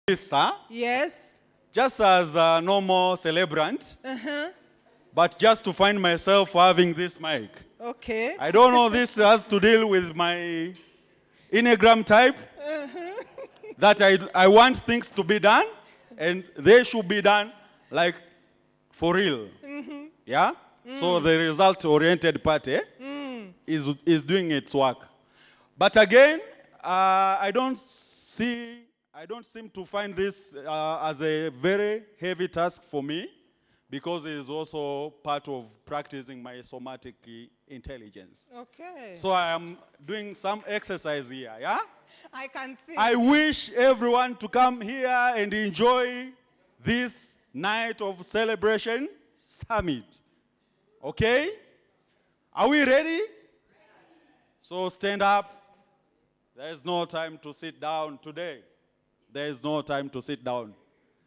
this, huh? Yes. Just as a normal celebrant, but just to find myself having this mic. Okay. I don't know, this has to deal with my Enneagram type, that I want things to be done, and they should be done like for real. Yeah? So the result-oriented party is doing its work. But again, I don't seem to find this as a very heavy task for me, because it is also part of practicing my somatic intelligence. Okay. So I am doing some exercise here, yeah? I can see. I wish everyone to come here and enjoy this night of celebration summit. Okay? Are we ready? So stand up. There is no time to sit down today. There is no time to sit down.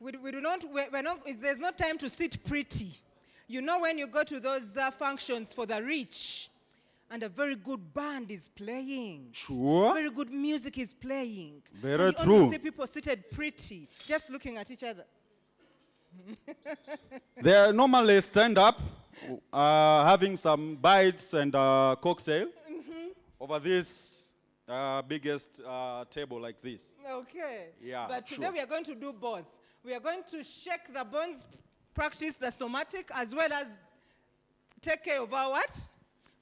We're not, there's no time to sit pretty. You know, when you go to those functions for the rich, and a very good band is playing. Sure. Very good music is playing. Very and true. You only see people seated pretty, just looking at each other. They normally stand up, having some bites and cocktail over this biggest table like this. Okay. Yeah, But today sure. we are going to do both. We are going to shake the bones, practice the somatic, as well as take care of our what?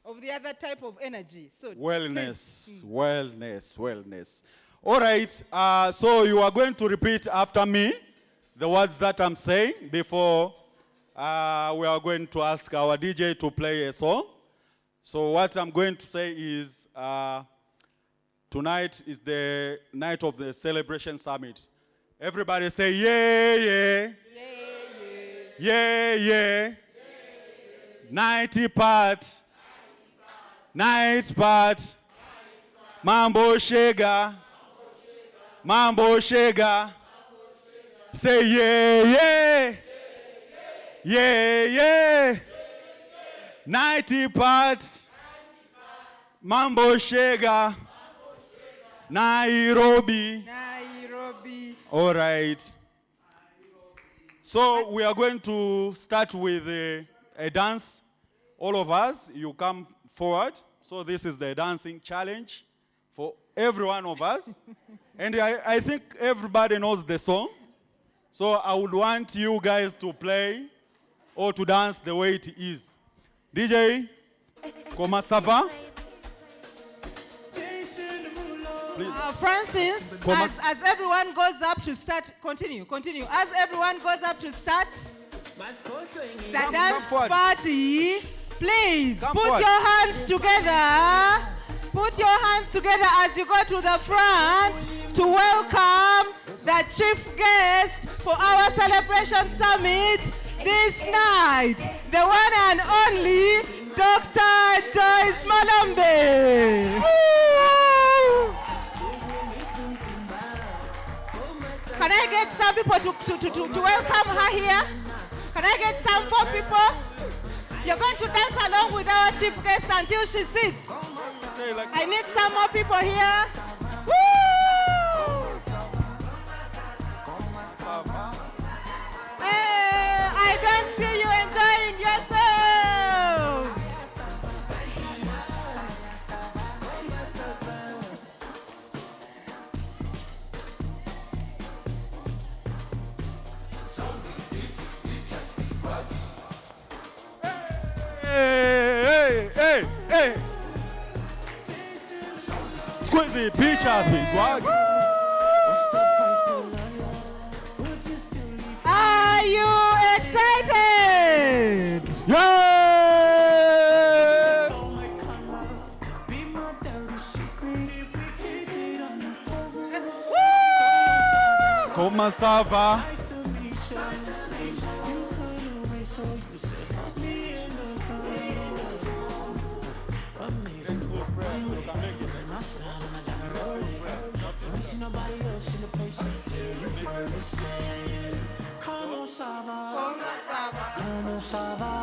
Of the other type of energy. So Wellness, wellness, wellness. All right, so you are going to repeat after me the words that I'm saying before we are going to ask our DJ to play a song. So what I'm going to say is, tonight is the night of the celebration summit. Everybody say, yeah, yeah. Yeah, yeah. 90 part. Night part. Mambo Shega. Mambo Shega. Say yeah, yeah. Yeah, yeah. 90 part. Mambo Shega. Nairobi. Nairobi. All right. So we are going to start with a dance. All of us, you come forward. So this is the dancing challenge for every one of us. And I think everybody knows the song. So I would want you guys to play or to dance the way it is. DJ, comment ça va? Francis, as everyone goes up to start, continue. As everyone goes up to start the dance party, please put your hands together. Put your hands together as you go to the front to welcome the chief guest for our celebration summit this night, the one and only Dr. Joyce Malambe. Can I get some people to welcome her here? Can I get some 4 people? You're going to dance along with our chief guest until she sits. I need some more people here. Woo! Hey, I don't see you enjoying yourselves. Hey. Squeeze picture, please. Are you excited? Yeah! Comment ça va?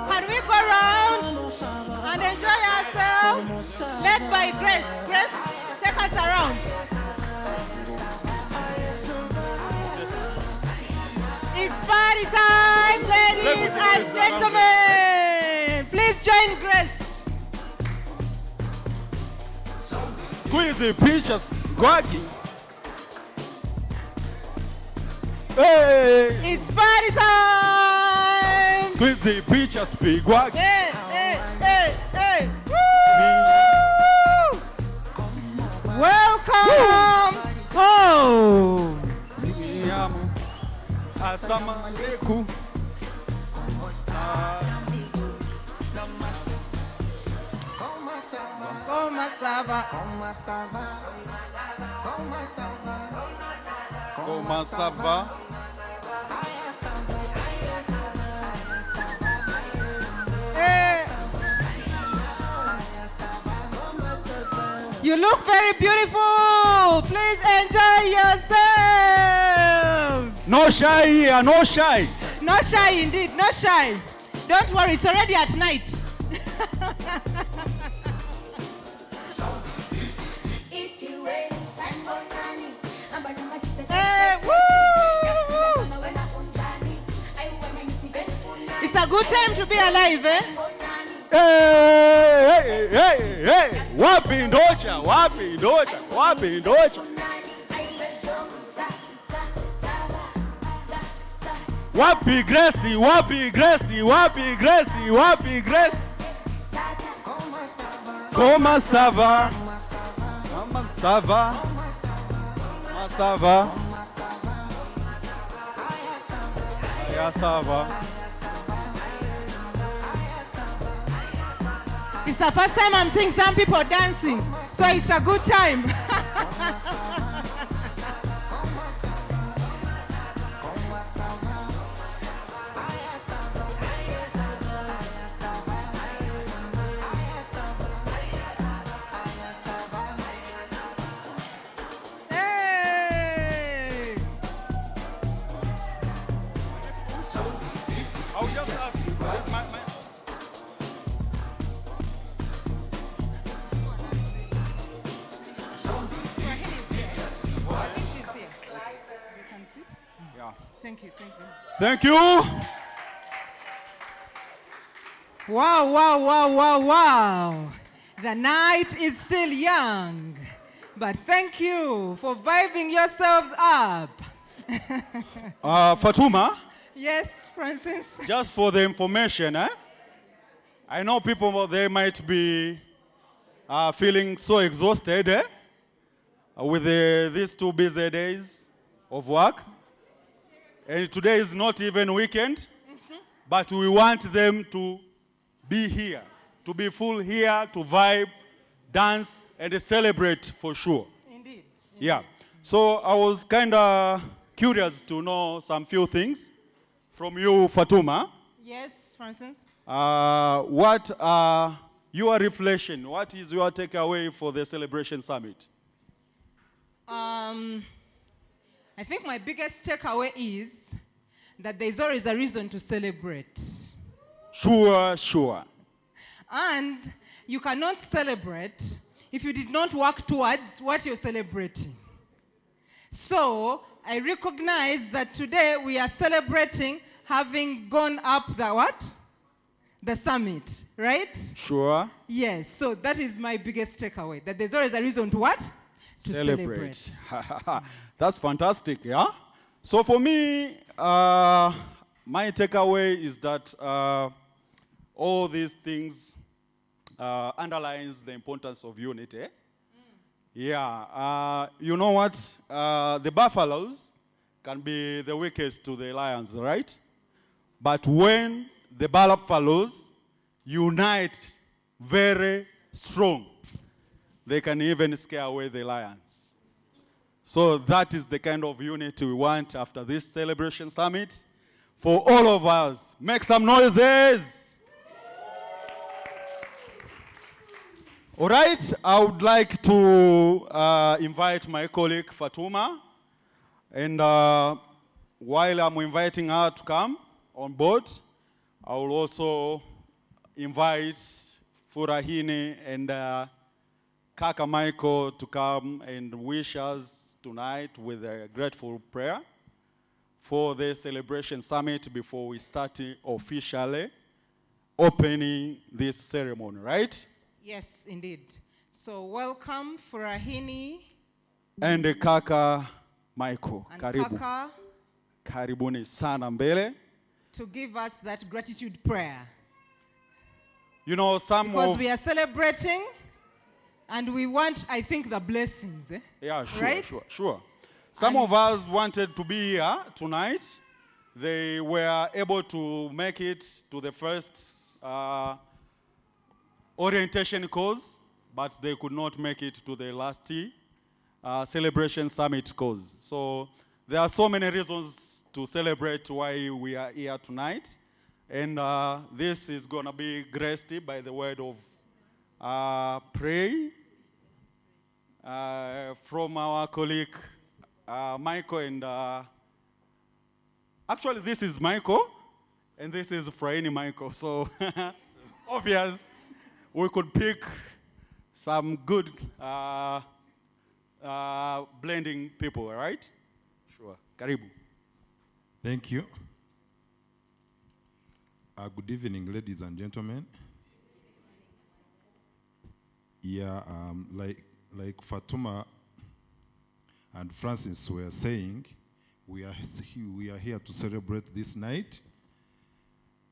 Can we go around and enjoy ourselves? Led by Grace. Grace, take us around. party time, ladies and gentlemen. Please join Grace. Squeezy Peaches Gwagi. Hey! It's party time. Squeezy Peaches Gwagi. Hey, hey, hey, hey. Woo! Welcome home. Assalamualaikum. Comment ça va? Comment ça va? Hey. You look very beautiful. Please enjoy yourselves. No shy here, no shy. No shy indeed, no shy. Don't worry, it's already at night. Hey, woo! It's a good time to be alive, eh? Hey, hey, hey, hey. Wapi ndocha, wapi ndocha, wapi ndocha. Wapi Gracie, wapi Gracie, wapi Gracie, wapi Gracie. Comment ça va? Comment ça va? Comment ça va? Yeah, ça va. It's the first time I'm seeing some people dancing, so it's a good time. Hey! I'll just ask you, Yeah. Thank you, thank you. Thank you. Wow, wow, wow, wow, wow. The night is still young, but thank you for vibing yourselves up. Fatuma, Yes, Francis? just for the information, I know people, they might be feeling so exhausted with these 2 busy days of work. And today is not even weekend, but we want them to be here, to be full here, to vibe, dance, and celebrate for sure. Indeed. Yeah. So I was kind of curious to know some few things from you, Fatuma. Yes, Francis? What are your reflection? What is your takeaway for the Celebration Summit? I think my biggest takeaway is that there's always a reason to celebrate. Sure, sure. And you cannot celebrate if you did not work towards what you're celebrating. So I recognize that today we are celebrating having gone up the what? The summit, right? Sure. Yes, so that is my biggest takeaway, that there's always a reason to what? To celebrate. That's fantastic, yeah? So for me, my takeaway is that all these things underlines the importance of unity. Yeah, you know what? The buffaloes can be the weakest to the lions, right? But when the buffaloes unite very strong, they can even scare away the lions. So that is the kind of unity we want after this celebration summit. For all of us, make some noises. All right, I would like to invite my colleague Fatuma. And while I'm inviting her to come on board, I will also invite Furahini and Kaka Michael to come and wish us tonight with a grateful prayer for the celebration summit before we start officially opening this ceremony, right? Yes, indeed. So welcome Furahini And Kaka Michael, and karibu. Kaka Karibuni sana mbele. to give us that gratitude prayer. You know, some Because of... we are celebrating and we want, I think, the blessings. Yeah, sure, right? sure. Some And- of us wanted to be here tonight. They were able to make it to the first orientation course, but they could not make it to the last celebration summit course. So there are so many reasons to celebrate why we are here tonight. And this is going to be graced by the word of prayer from our colleague Michael. And actually, this is Michael, and this is Fraini Michael. So obvious, we could pick some good blending people, right? Sure. Karibu. Thank you. Good evening, ladies and gentlemen. Yeah, like Fatuma and Francis were saying, we are here to celebrate this night,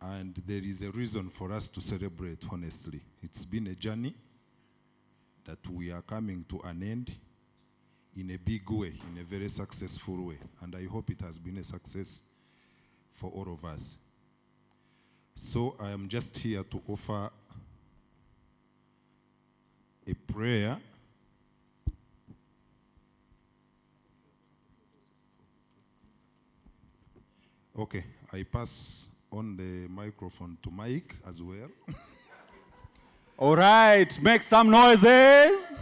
and there is a reason for us to celebrate, honestly. It's been a journey that we are coming to an end in a big way, in a very successful way, and I hope it has been a success for all of us. So I am just here to offer a prayer. Okay, I pass on the microphone to Mike as well. All right, make some noises.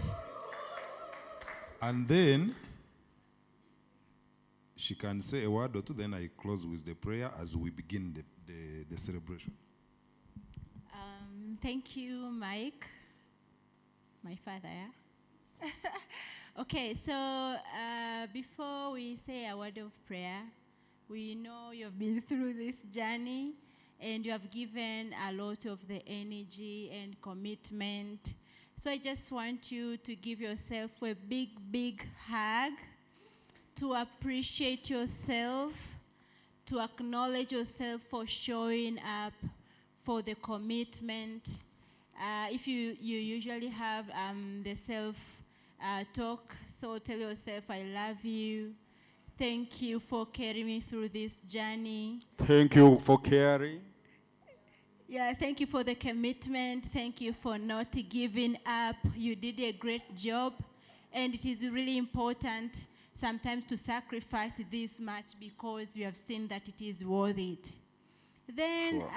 And then she can say a word or two, then I close with the prayer as we begin the celebration. Thank you, Mike, my father. Yeah? Okay, so before we say a word of prayer, we know you've been through this journey and you have given a lot of the energy and commitment. So I just want you to give yourself a big, big hug, to appreciate yourself, to acknowledge yourself for showing up, for the commitment. If you usually have the self-talk, so tell yourself, I love you. Thank you for carrying me through this journey. Thank you for caring. Yeah, thank you for the commitment. Thank you for not giving up. You did a great job. And it is really important sometimes to sacrifice this much because we have seen that it is worth it. Then, Sure.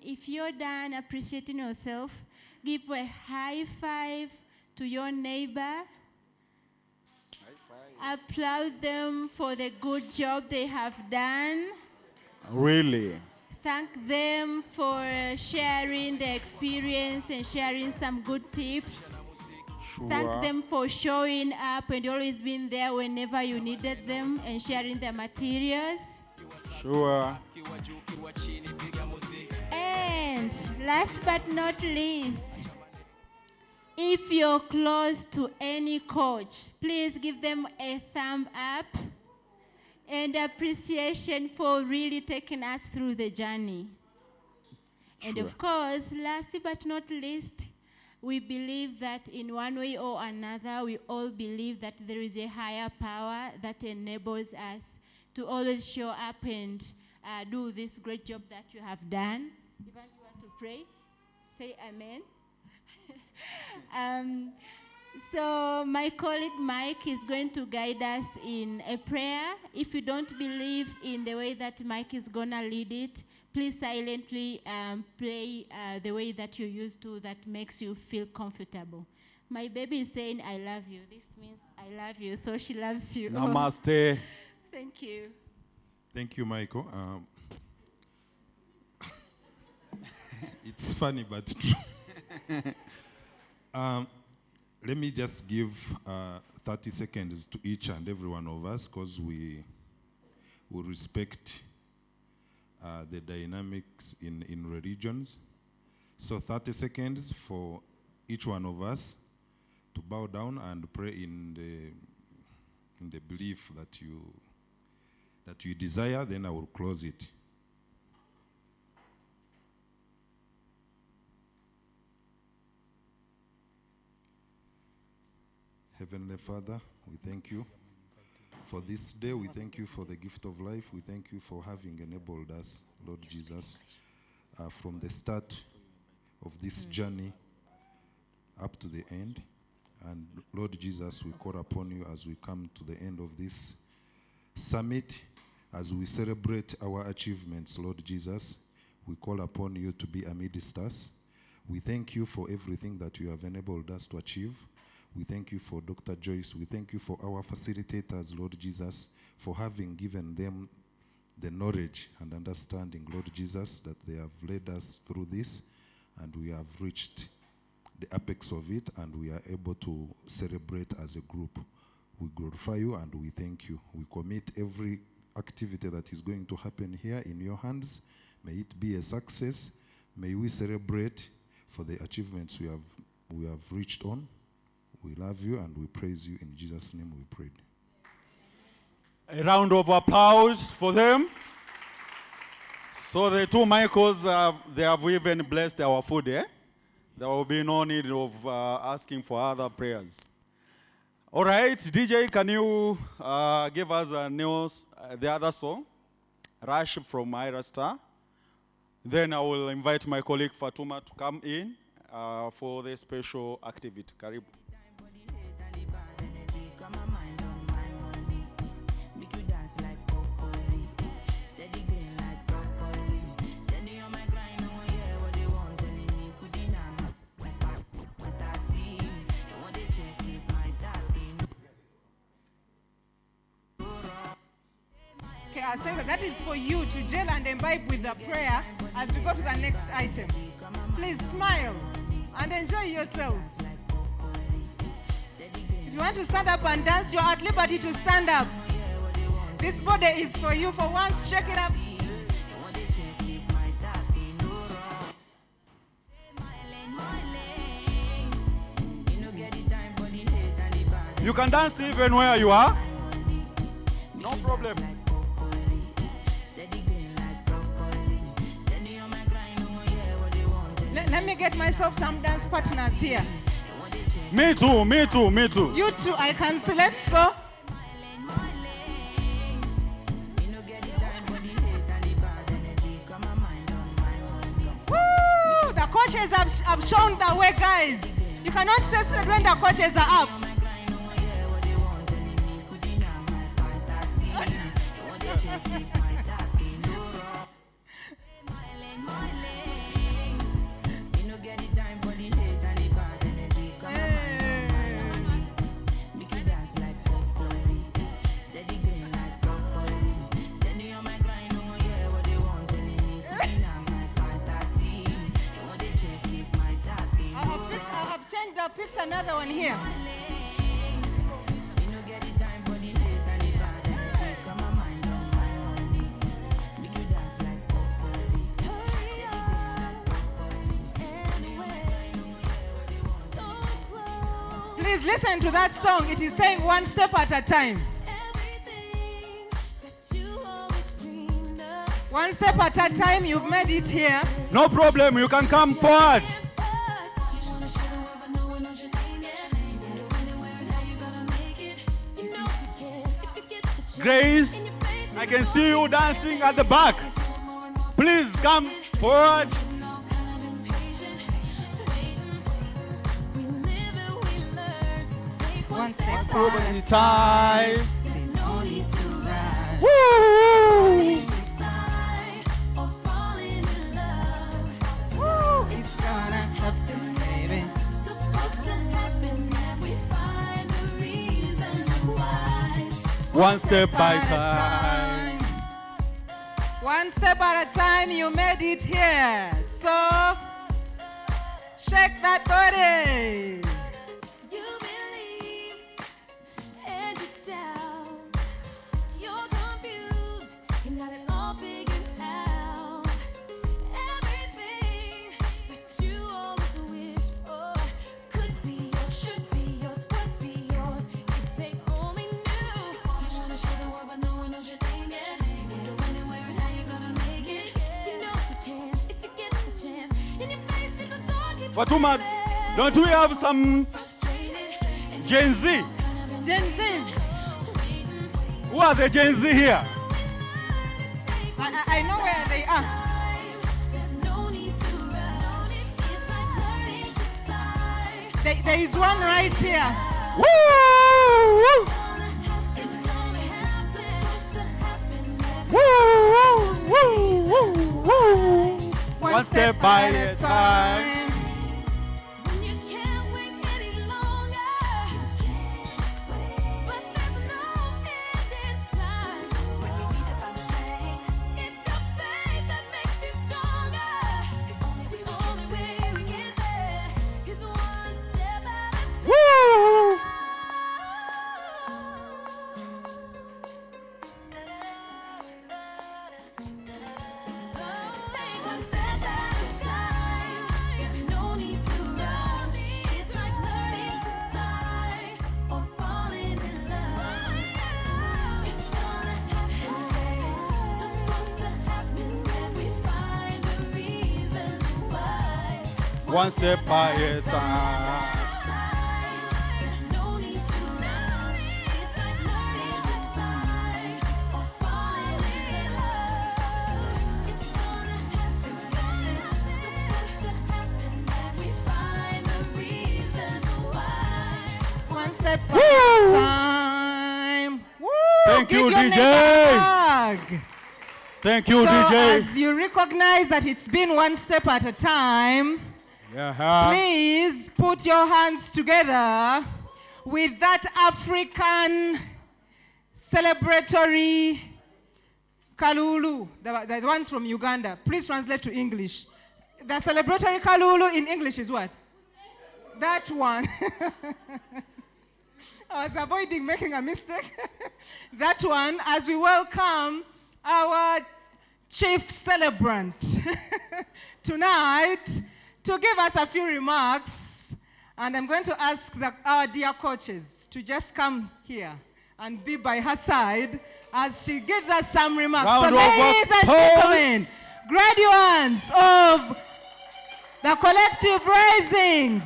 if you're done appreciating yourself, give a high five to your neighbor. Applaud them for the good job they have done. Really? Thank them for sharing their experience and sharing some good tips. Sure. Thank them for showing up and always being there whenever you needed them and sharing their materials. Sure. And last but not least, if you're close to any coach, please give them a thumb up and appreciation for really taking us through the journey. And Sure. of course, last but not least, we believe that in one way or another, we all believe that there is a higher power that enables us to always show up and do this great job that you have done. Ivan, you want to pray? Say amen. So my colleague Mike is going to guide us in a prayer. If you don't believe in the way that Mike is going to lead it, please silently play the way that you used to that makes you feel comfortable. My baby is saying, I love you. This means I love you, so she loves you. Namaste. Thank you. Thank you, Michael. It's funny, but true. Let me just give 30 seconds to each and every one of us because we we respect the dynamics in religions. So 30 seconds for each one of us to bow down and pray in the belief that you desire, then I will close it. Heavenly Father, we thank you for this day. We thank you for the gift of life. We thank you for having enabled us, Lord Jesus, from the start of this journey up to the end. And Lord Jesus, we call upon you as we come to the end of this summit, as we celebrate our achievements, Lord Jesus. We call upon you to be amidst us. We thank you for everything that you have enabled us to achieve. We thank you for Dr. Joyce. We thank you for our facilitators, Lord Jesus, for having given them the knowledge and understanding, Lord Jesus, that they have led us through this, and we have reached the apex of it, and we are able to celebrate as a group. We glorify you and we thank you. We commit every activity that is going to happen here in your hands. May it be a success. May we celebrate for the achievements we have reached on. We love you and we praise you. In Jesus' name we prayed. A round of applause for them. So the two Michaels, they have even blessed our food, eh? There will be no need of asking for other prayers. All right, DJ, can you give us the other song, Rush from Ira Star? Then I will invite my colleague Fatuma to come in for the special activity. Karibu. I say that is for you to gel and imbibe with the prayer as we go to the next item. Please smile and enjoy yourself. If you want to stand up and dance, you are at liberty to stand up. This body is for you. For once, shake it up. You can dance even where you are. No problem. Let me get myself some dance partners here. Me too, me too, me too. You too, I cancel. Let's go. Woo! The coaches have shown the way, guys. You cannot say straight when the coaches are up. I picked another one here. Please listen to that song. It is saying one step at a time. One step at a time. You've made it here. No problem. You can come forward. Grace, I can see you dancing at the back. Please come forward. One step At a time. Woo! It's gonna happen, baby. One step by time. One step at a time, you made it here. So, shake that body. You believe and you doubt. You're confused Fatuma, don't we have some Gen Z? Gen Zs. Who are the Gen Z here? I know where they are. There is one right here. Woo! Woo! Woo! Woo! Woo! One step by a time. Woo! One step by a time. One step by a time. Woo! Thank Give you, your DJ. neighbor a hug. Thank you, So DJ. as you recognize that it's been one step at a time, Yeah. please put your hands together with that African celebratory kalulu, the ones from Uganda. Please translate to English. The celebratory kalulu in English is what? That one. I was avoiding making a mistake. That one, as we welcome our chief celebrant tonight to give us a few remarks. And I'm going to ask our dear coaches to just come here and be by her side as she gives us some remarks. Round So of ladies and applause. gentlemen, graduates of the Collective Rising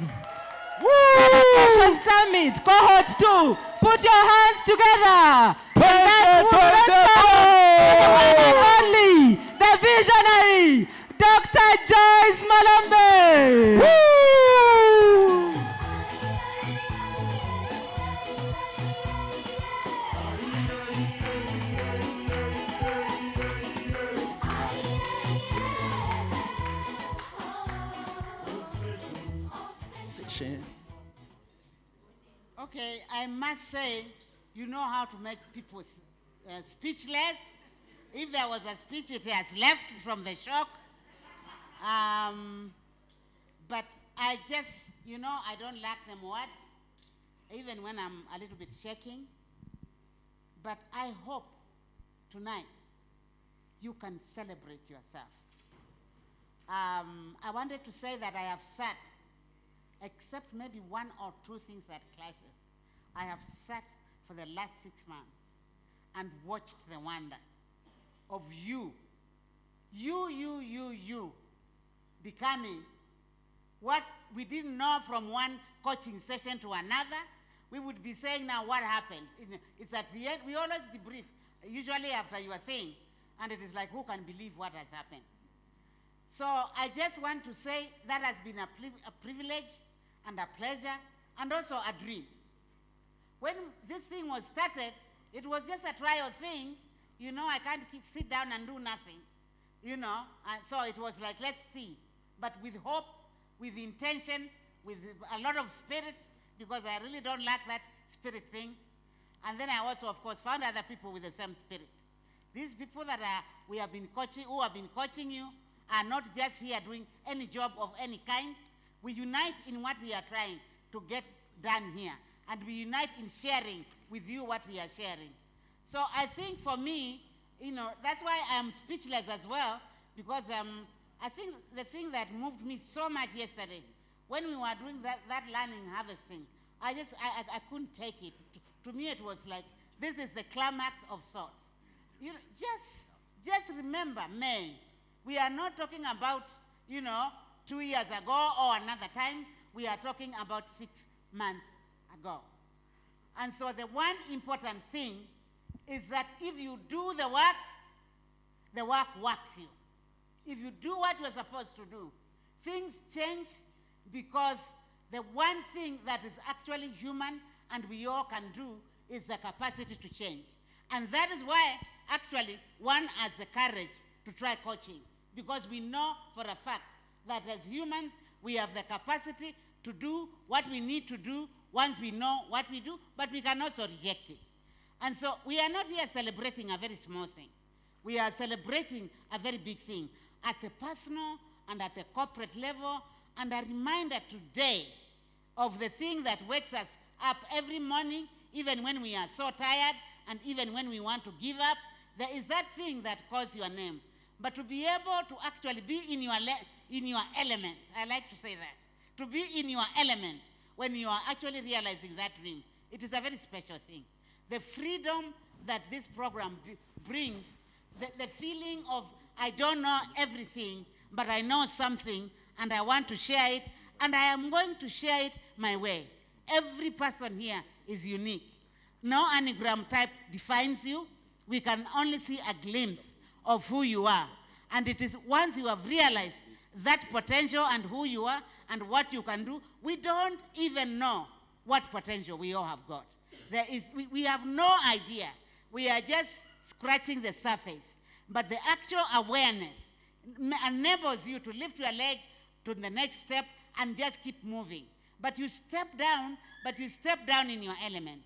Celebration Summit, Cohort 2, put your hands together. And that woman, the one and only, the visionary, Dr. Joyce Malambe. Woo! Okay, I must say, you know how to make people speechless. If there was a speech, it has left from the shock. But I just, I don't lack them words, even when I'm a little bit shaking. But I hope tonight you can celebrate yourself. I wanted to say that I have sat, except maybe one or two things that clashes, I have sat for the last 6 months and watched the wonder of you becoming what we didn't know from one coaching session to another. We would be saying now what happened. It's at the end, we always debrief, usually after your thing, and it is like, who can believe what has happened? So I just want to say that has been a privilege and a pleasure and also a dream. When this thing was started, it was just a trial thing. I can't sit down and do nothing, and so it was like, let's see. But with hope, with intention, with a lot of spirit, because I really don't like that spirit thing. And then I also, of course, found other people with the same spirit. These people that who have been coaching you, are not just here doing any job of any kind. We unite in what we are trying to get done here. And we unite in sharing with you what we are sharing. So I think for me, that's why I'm speechless as well, because I think the thing that moved me so much yesterday, when we were doing that learning harvesting, I couldn't take it. To me, it was like, this is the climax of sorts. Just remember, May, we are not talking about, 2 years ago or another time. We are talking about 6 months ago. And so the one important thing is that if you do the work works you. If you do what you're supposed to do, things change, because the one thing that is actually human and we all can do is the capacity to change. And that is why actually one has the courage to try coaching, because we know for a fact that as humans we have the capacity to do what we need to do once we know what we do, but we can also reject it. And so we are not here celebrating a very small thing. We are celebrating a very big thing at the personal and at the corporate level, and a reminder today of the thing that wakes us up every morning, even when we are so tired and even when we want to give up. There is that thing that calls your name. But to be able to actually be in your element, I like to say that, to be in your element when you are actually realizing that dream, it is a very special thing. The freedom that this program brings, the feeling of, I don't know everything, but I know something, and I want to share it, and I am going to share it my way. Every person here is unique. No Enneagram type defines you. We can only see a glimpse of who you are. And it is once you have realized that potential and who you are and what you can do, we don't even know what potential we all have got. We have no idea. We are just scratching the surface. But the actual awareness enables you to lift your leg to the next step and just keep moving. But you step down in your element.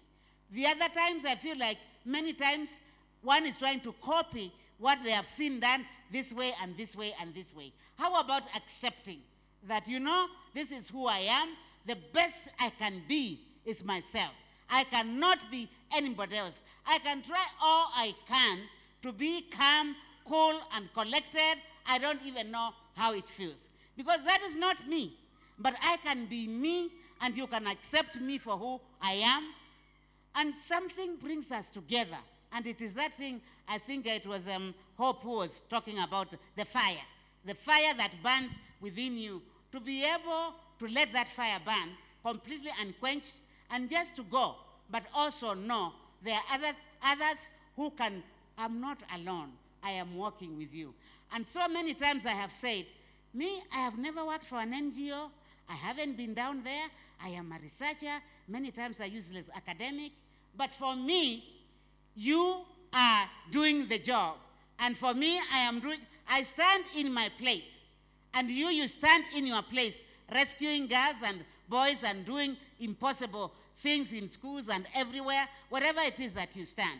The other times I feel like many times one is trying to copy what they have seen done this way and this way and this way. How about accepting that, this is who I am, the best I can be is myself. I cannot be anybody else. I can try all I can to be calm, cool, and collected. I don't even know how it feels, because that is not me. But I can be me, and you can accept me for who I am. And something brings us together. And it is that thing, I think it was Hope who was talking about, the fire that burns within you, to be able to let that fire burn completely unquenched and just to go, but also know there are others who can, I'm not alone, I am walking with you. And so many times I have said, me, I have never worked for an NGO, I haven't been down there, I am a researcher, many times I use this academic, but for me, you are doing the job. And for me, I stand in my place. And you stand in your place, rescuing girls and boys and doing impossible things in schools and everywhere, whatever it is that you stand.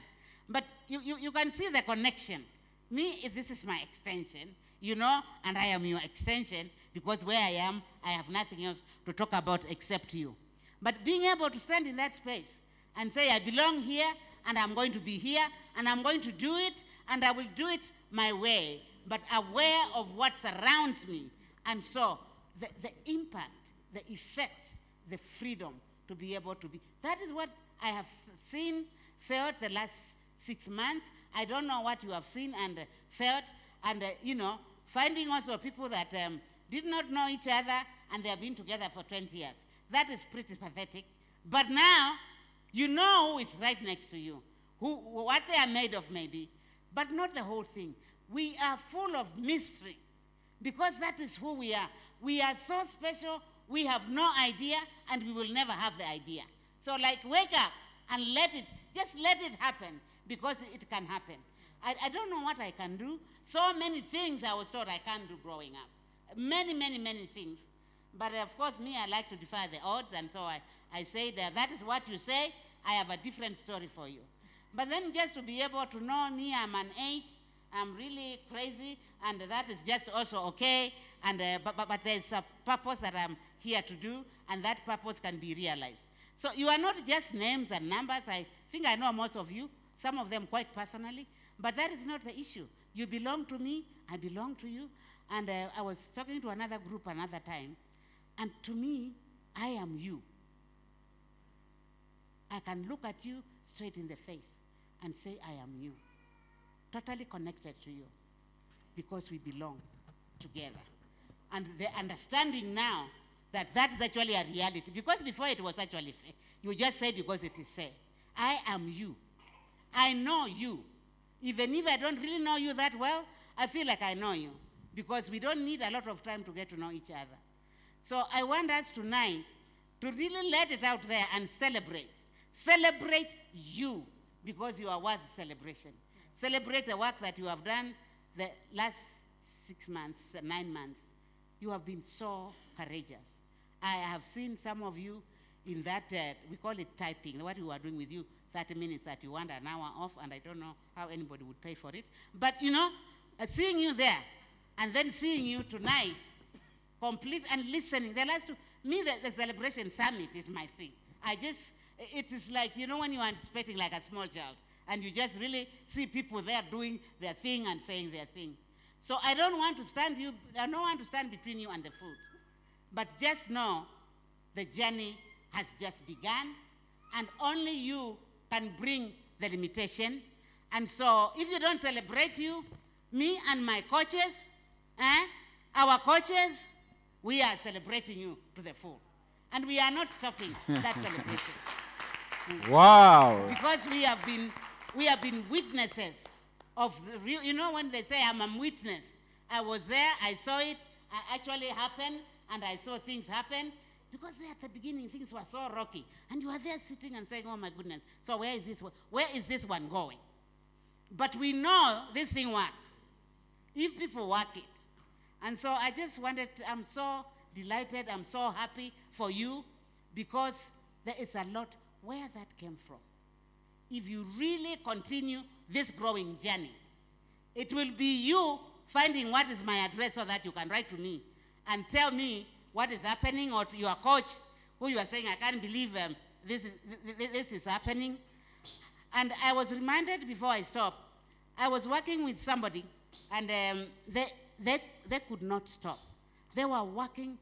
But you can see the connection. Me, this is my extension, and I am your extension, because where I am, I have nothing else to talk about except you. But being able to stand in that space and say, I belong here, and I'm going to be here, and I'm going to do it, and I will do it my way, but aware of what surrounds me. And so the impact, the effect, the freedom to be able to be. That is what I have seen, felt the last 6 months. I don't know what you have seen and felt, and finding also people that did not know each other, and they have been together for 20 years. That is pretty pathetic. But now, you know who is right next to you, what they are made of maybe, but not the whole thing. We are full of mystery, because that is who we are. We are so special, we have no idea, and we will never have the idea. So wake up and just let it happen, because it can happen. I don't know what I can do. So many things I was told I can't do growing up. Many, many, many things. But of course, me, I like to defy the odds, and so I say that is what you say, I have a different story for you. But then just to be able to know me, I'm an 8, I'm really crazy, and that is just also okay, and but there's a purpose that I'm here to do, and that purpose can be realized. So you are not just names and numbers. I think I know most of you, some of them quite personally, but that is not the issue. You belong to me, I belong to you, and I was talking to another group another time, and to me, I am you. I can look at you straight in the face and say, I am you. Totally connected to you, because we belong together. and the understanding now that that is actually a reality. Because before it was actually fair. You just say because it is said. I am you. I know you. Even if I don't really know you that well, I feel like I know you. Because we don't need a lot of time to get to know each other. So I want us tonight to really let it out there and celebrate. Celebrate you, because you are worth celebration. Celebrate the work that you have done the last 6 months, 9 months. You have been so courageous. I have seen some of you in that, we call it typing, what we were doing with you, 30 minutes that you want an hour off, and I don't know how anybody would pay for it. But, you know, seeing you there, and then seeing you tonight, complete and listening. The last two, me, the celebration summit is my thing. It is like, you know, when you are anticipating like a small child, and you just really see people there doing their thing and saying their thing. So I don't want to stand between you and the food. But just know the journey has just begun, and only you can bring the limitation. And so if you don't celebrate you, me and my coaches, our coaches, we are celebrating you to the full. And we are not stopping that celebration. Wow. Because we have been witnesses of the real, you know, when they say I'm a witness, I was there, I saw it actually happen, and I saw things happen. Because there at the beginning, things were so rocky. And you are there sitting and saying, oh my goodness, so where is this one going? But we know this thing works, if people work it. And so I just wanted, I'm so delighted, I'm so happy for you, because there is a lot where that came from. If you really continue this growing journey, it will be you finding what is my address so that you can write to me and tell me what is happening, or to your coach who you are saying, I can't believe this is happening. And I was reminded before I stopped, I was working with somebody, and they could not stop. They were working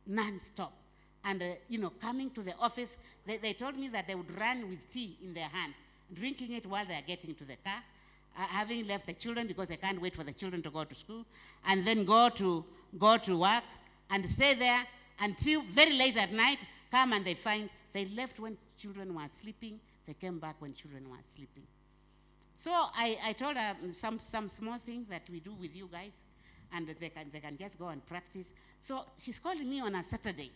non-stop. And, you know, coming to the office, they told me that they would run with tea in their hand, drinking it while they are getting to the car, having left the children because they can't wait for the children to go to school, and then go to work and stay there until very late at night, come and they find they left when children were sleeping, they came back when children were sleeping. So I told her some small thing that we do with you guys, and they can just go and practice. So she's calling me on a Saturday.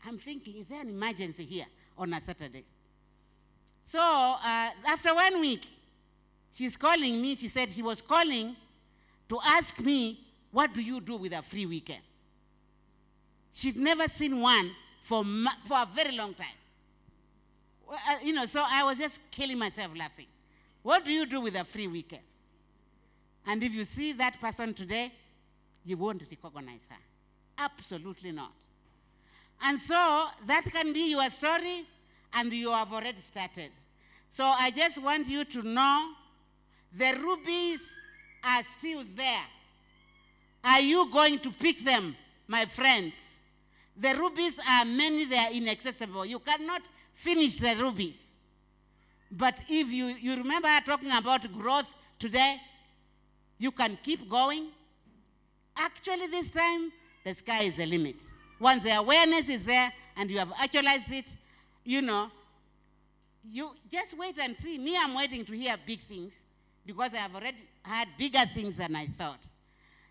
I'm thinking, is there an emergency here on a Saturday? So after 1 week, she's calling me. She said she was calling to ask me, what do you do with a free weekend? She'd never seen one for a very long time. You know, so I was just killing myself laughing. What do you do with a free weekend? And if you see that person today, you won't recognize her. Absolutely not. And so that can be your story, and you have already started. So I just want you to know the rubies are still there. Are you going to pick them, my friends? The rubies are many, they are inaccessible. You cannot finish the rubies. But if you remember talking about growth today, you can keep going. Actually, this time, the sky is the limit. Once the awareness is there and you have actualized it, you know, you just wait and see. Me, I'm waiting to hear big things because I have already had bigger things than I thought.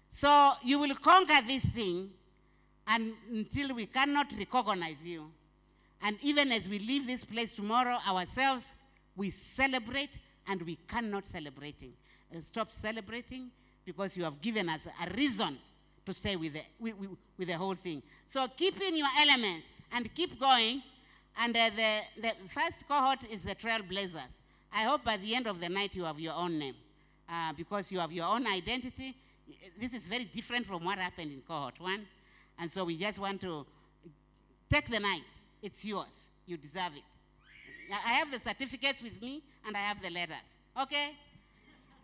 So you will conquer this thing until we cannot recognize you. And even as we leave this place tomorrow ourselves, we celebrate, and we cannot celebrating. Stop celebrating, because you have given us a reason to stay with the whole thing. So keep in your element and keep going. And the first cohort is the Trailblazers. I hope by the end of the night you have your own name, because you have your own identity. This is very different from what happened in cohort 1. And so we just want to take the night. It's yours. You deserve it. I have the certificates with me, and I have the letters. Okay?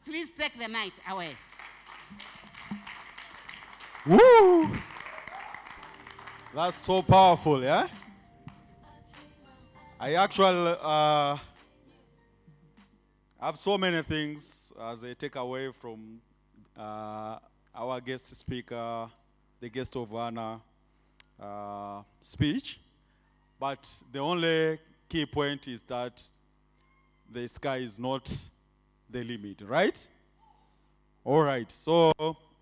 Please take the night away. Woo! That's so powerful, yeah? I actually have so many things as I take away from our guest speaker, the guest of honor speech. But the only key point is that the sky is not the limit, right? All right, so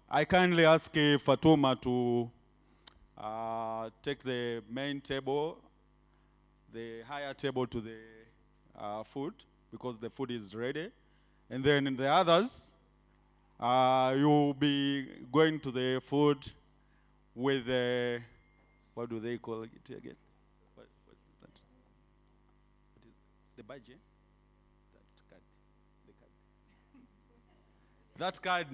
I kindly ask Fatuma to take the main table, the higher table to the food, because the food is ready. And then in the others, you'll be going to the food with the, what do they call it again? What is that? What is the budget? That card,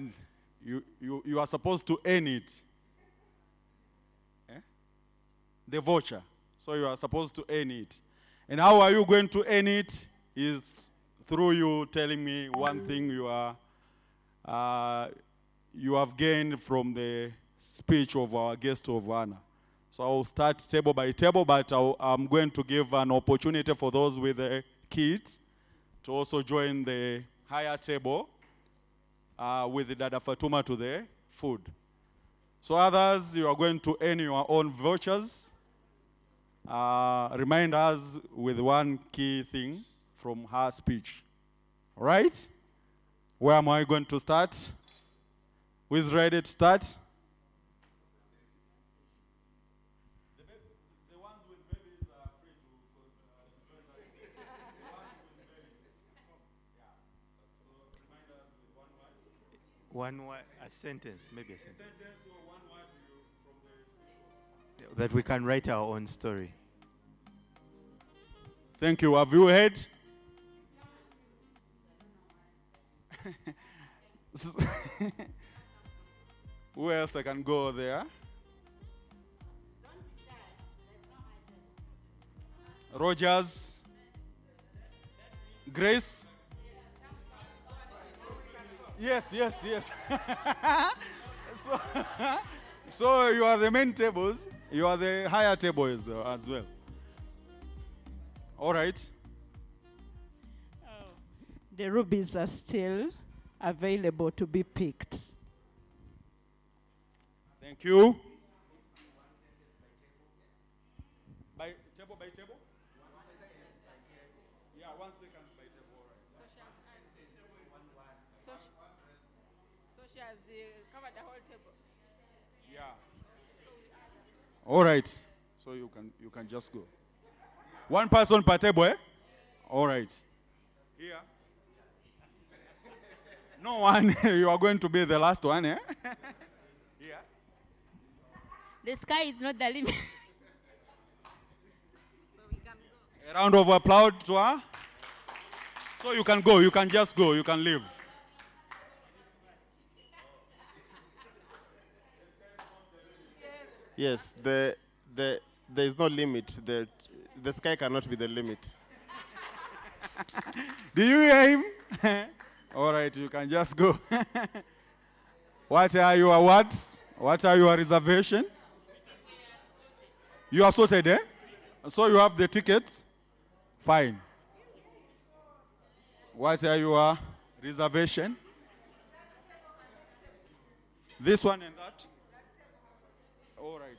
you are supposed to earn it. Eh? The voucher. So you are supposed to earn it. And how are you going to earn it? Is through you telling me one thing you have gained from the speech of our guest of honor. So I'll start table by table, but I'm going to give an opportunity for those with the kids to also join the higher table with Dada Fatuma to the food. So others, you are going to earn your own vouchers. Remind us with one key thing from her speech. All right? Where am I going to start? Who is ready to start? The ones with babies are free to remind us with one word. One word, a sentence, maybe a A sentence. sentence or one word from the speech. That we can write our own story. Thank you. Have you heard? Who else I can go there? Rogers. Grace. Yes. so, so you are the main tables. You are the higher tables as well. All right. The rubies are still available to be picked. Thank you. By table? Yeah, 1 second by table. All right. So she has covered the whole table. Yeah. All right. So you can just go. One person per table, eh? All right. Here. No one. You are going to be the last one, eh? Here. The sky is not the limit. A round of applause to her. So you can go. You can just go. You can leave. Yes, there is no limit. The sky cannot be the limit. Do you hear him? All right, you can just go. What are your words? What are your reservations? You are sorted, eh? So you have the tickets? Fine. What are your reservations? This one and that? All right.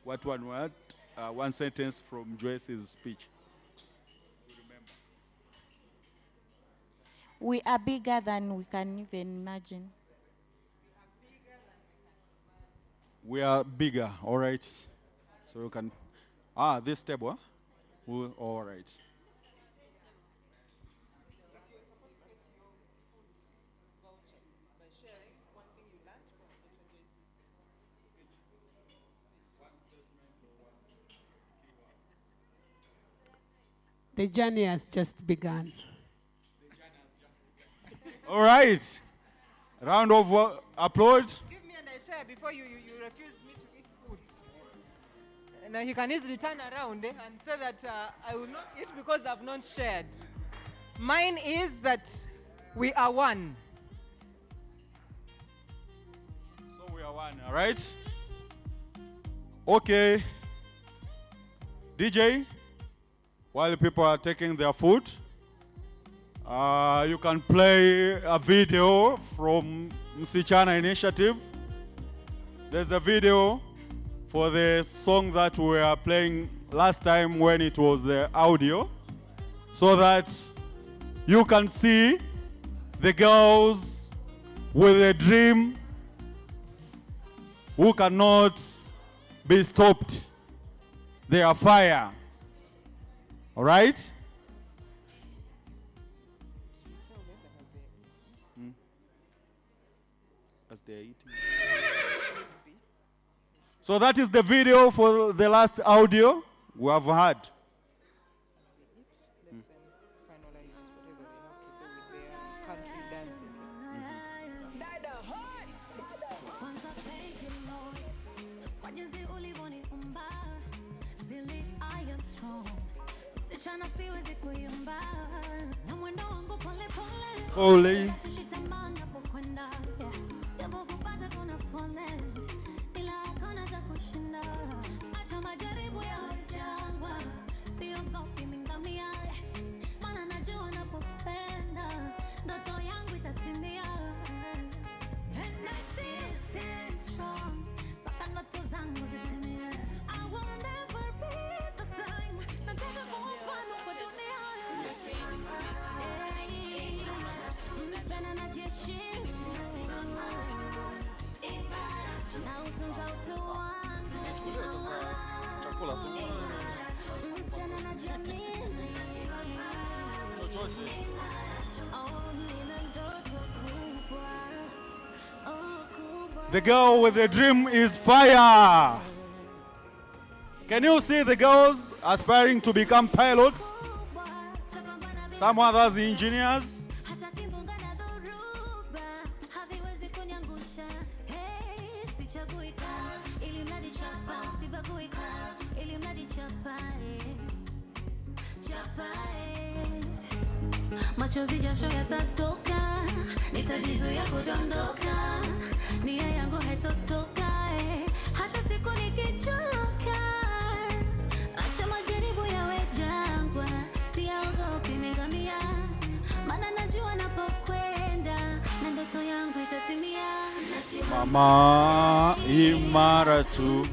What one word? One sentence from Joyce's speech. We are bigger than we can even imagine. We are bigger, all right. So you can, this table, huh? All right. The journey has just begun. All right. Round of applause. Give me and I share before you refuse me to eat food. Now he can easily turn around and say that I will not eat because I've not shared. Mine is that we are one. So we are one, all right? Okay. DJ, while people are taking their food, you can play a video from Msichana Initiative There's a video for the song that we were playing last time when it was the audio, so that you can see the girls with a dream who cannot be stopped. They are fire. All right? As they are eating. So that is the video for the last audio we have had. Holy. The girl with the dream is fire. Can you see the girls aspiring to become pilots? Some others engineers. Machozi jasho yatatoka, nitajizuia kudondoka, nia yangu haitotoka, hata siku nikichoka. Acha majaribu yawe jangwa, siyaogopi nigamia, maana najua napokwenda na ndoto yangu itatimia. Mama imara tu.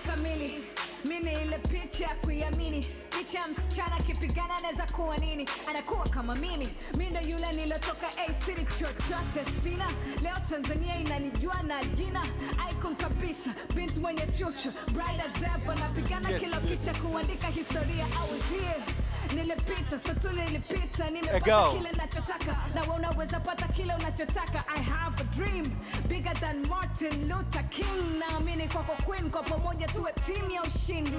Kamili, mimi ile picha ya kuiamini, picha ya msichana kipigana anaweza kuwa nini, anakuwa kama mimi ndo yule nilotoka A-City, chochote sina, leo Tanzania inanijua na jina, icon kabisa, binti mwenye future, bright as ever, napigana kila kicha kuandika historia, I was here. Nilipita, satule ilipita, nimepata kile nachotaka, na wewe unaweza pata kile unachotaka. I have a dream bigger than Martin Luther King, naamini kwako queen, kwa pamoja tuwe timu ya ushindi.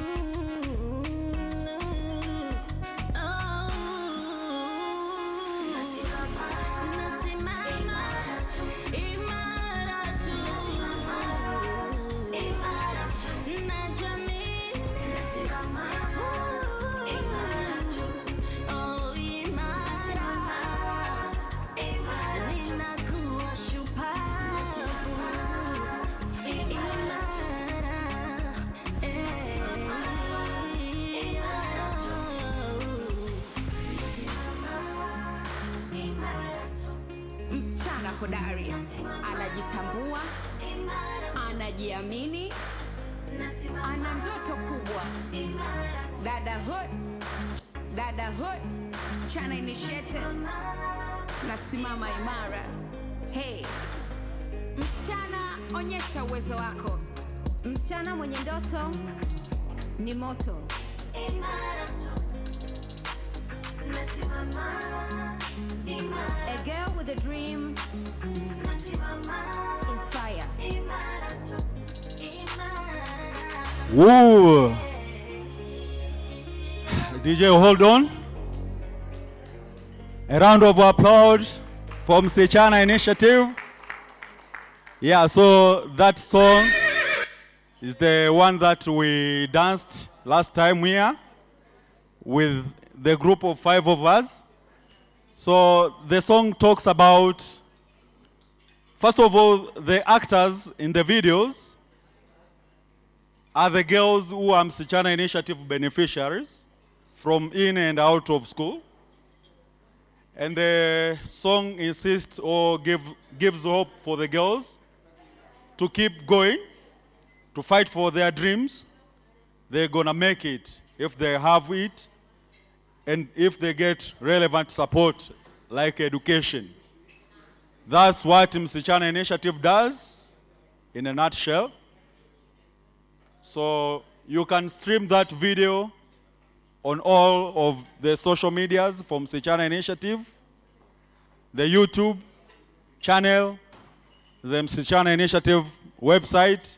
Msichana hodari, anajitambua, anajiamini, ana ndoto kubwa. Dada hood, msichana initiative, nasimama imara. Hey, msichana onyesha uwezo wako. Msichana mwenye ndoto ni moto. A girl with a dream is fire. Woo! DJ, hold on. A round of applause from Msichana Initiative. Yeah, so that song is the one that we danced last time here with the group of 5 of us. So the song talks about First of all, the actors in the videos are the girls who are Msichana Initiative beneficiaries from in and out of school. And the song insists or gives hope for the girls to keep going, to fight for their dreams. They're gonna make it if they have it and if they get relevant support like education. That's what Msichana Initiative does in a nutshell. So you can stream that video on all of the social medias from Msichana Initiative, the YouTube channel, the Msichana Initiative website,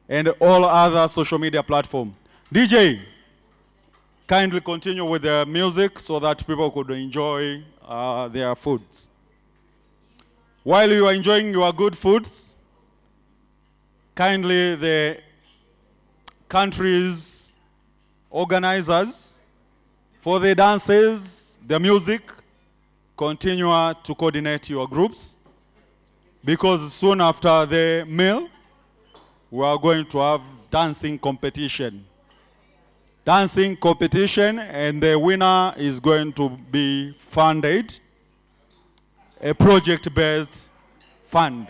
and all other social media platforms. DJ, kindly continue with the music so that people could enjoy their foods. While you are enjoying your good foods, kindly the country's organizers for the dances, the music, continue to coordinate your groups, because soon after the meal, we are going to have dancing competition. Dancing competition, and the winner is going to be funded, a project-based fund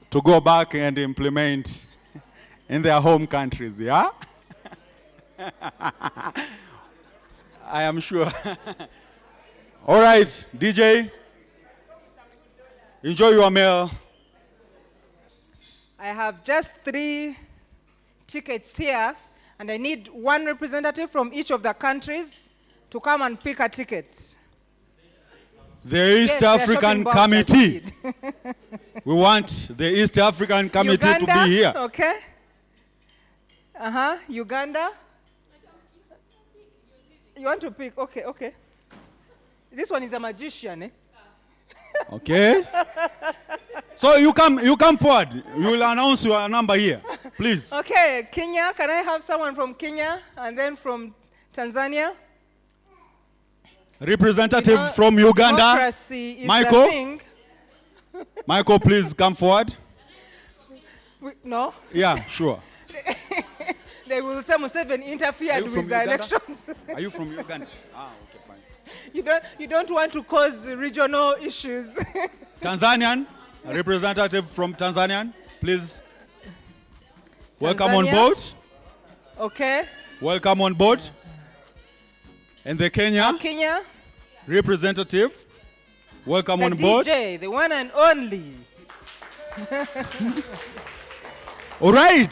to go back and implement in their home countries, yeah? I am sure. All right, DJ, enjoy your meal. I have just 3 tickets here, and I need 1 representative from each of the countries to come and pick a ticket. The East African Committee. We want the East African Committee Uganda, to be here. Okay. Uganda. You want to pick? Okay, okay. This one is a magician, eh? Okay. So you come forward. You will announce your number here, please. Okay, Kenya. Can I have someone from Kenya and then from Tanzania? Representative from Uganda. Democracy is Michael. the thing. Michael, please come forward. No? Yeah, sure. They will say Museveni interfered with the Uganda? elections. Are you from Uganda? Okay, fine. You don't want to cause regional issues. Tanzanian, a representative from Tanzanian, please. Welcome on Tanzania. board. Okay. Welcome on board. And the Kenya Kenya. representative, welcome The on board. DJ, the one and only. All right.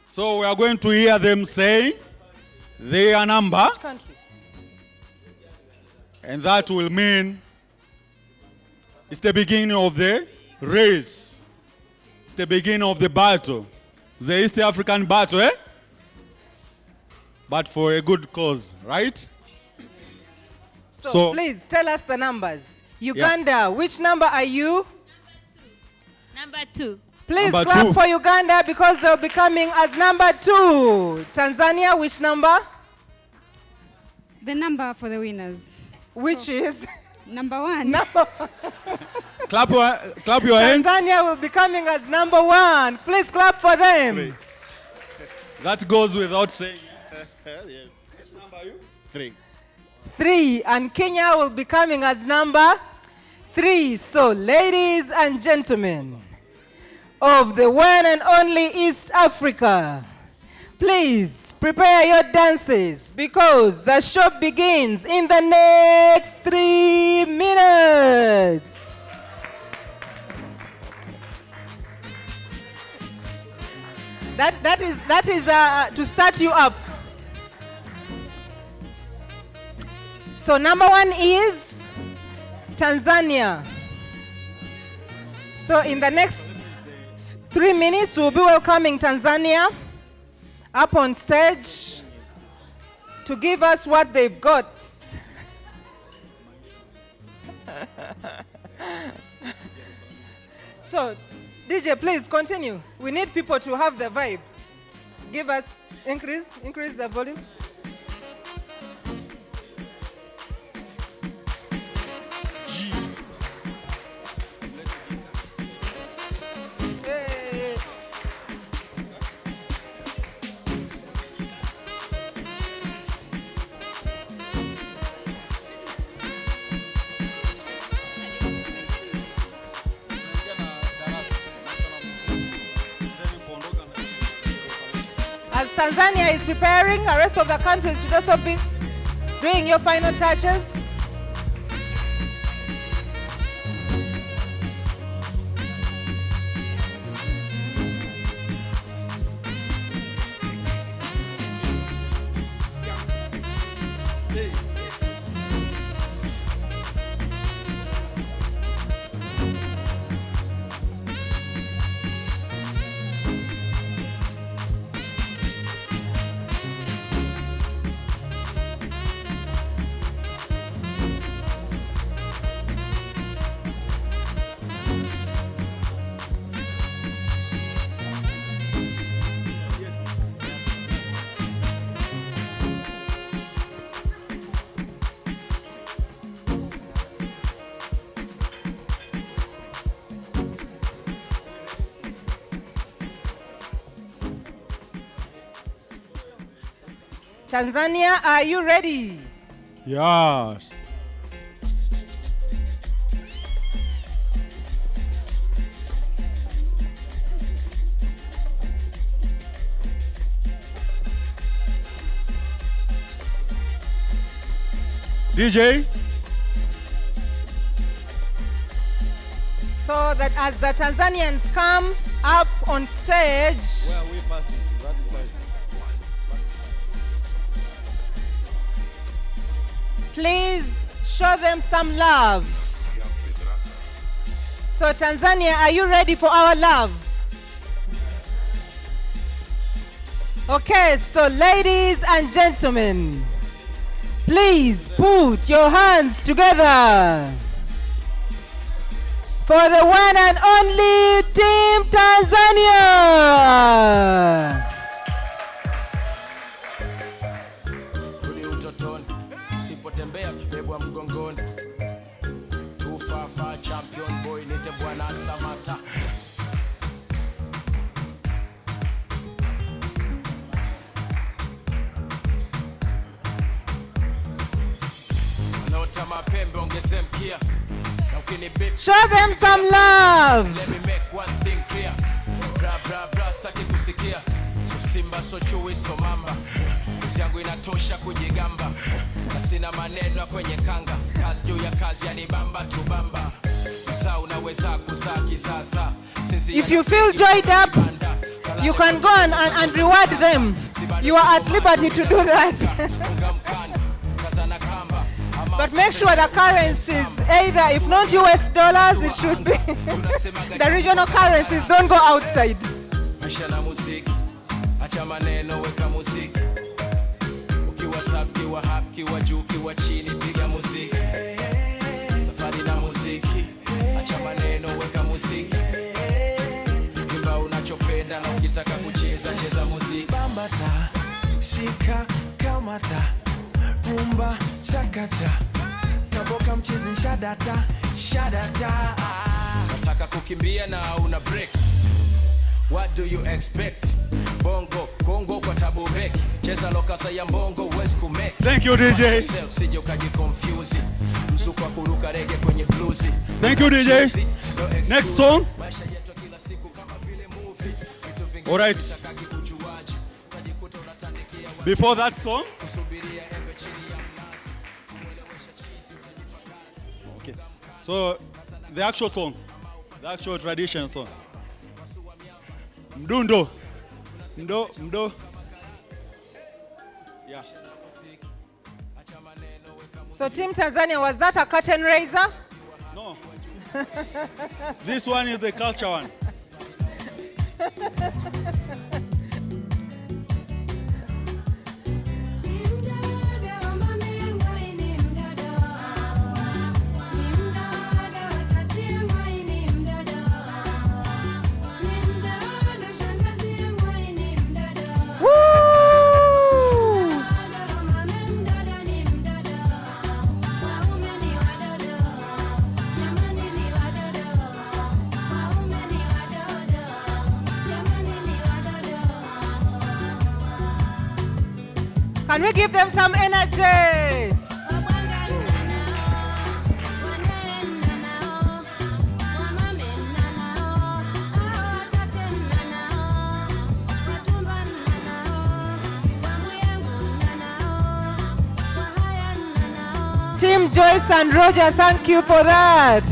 So we are going to hear them say their number. Which country? And that will mean it's the beginning of the race. It's the beginning of the battle. The East African battle, eh? But for a good cause, right? So please tell us the numbers. Uganda, which number are you? Number 2. Please Number clap 2. for Uganda because they'll be coming as number 2. Tanzania, which number? The number for the winners. Which is? Number 1. Number Clap your hands. Tanzania will be coming as number 1. Please clap for them. That goes without saying. Yes. Which number are you? 3. 3. And Kenya will be coming as number 3. So, ladies and gentlemen of the one and only East Africa, please prepare your dances because the show begins in the next 3 minutes. That is to start you up. So number 1 is Tanzania. So in the next 3 minutes, we'll be welcoming Tanzania up on stage to give us what they've got. So, DJ, please continue. We need people to have the vibe. Give us, increase the volume. As Tanzania is preparing, the rest of the countries should also be doing your final touches. Tanzania, are you ready? Yes. DJ. So that as the Tanzanians come up on stage, where are we passing? That side. Please show them some love. So Tanzania, are you ready for our love? Okay, so ladies and gentlemen, please put your hands together for the one and only Team Tanzania. Champion boy nite Bwana Samata. Show them some love. Let me make one thing clear. Bra bra bra staki kusikia. So simba so chui so mamba. Kazi yangu inatosha kujigamba. Na sina maneno kwenye kanga. Kazi juu ya kazi yanibamba tubamba. If you feel joyed up, you can go and reward them. You are at liberty to do that. But make sure the currencies, either if not US dollars, it should be the regional currencies. Don't go outside. Acha maneno weka muziki. Imba unachopenda na ukitaka kucheza cheza muziki. Bambata, shika, kamata, rumba, chakacha. Kaboka mchezi shadata, shadata. Nataka kukimbia na una break. What do you expect? Bongo, Congo kwa tabu beki. Cheza lokasa ya mbongo uwezi kumake. Thank you DJ. Sije ukajiconfuse. Msuko wa kuruka rege kwenye blues. Thank you DJ. Next song. All right. Before that song. Okay. So the actual song. The actual tradition song. Mdundo. Mdo. Yeah. So Team Tanzania, was that a curtain raiser? No. This one is the culture one. Can we give them some energy? Team Joyce and Roger, thank you for that.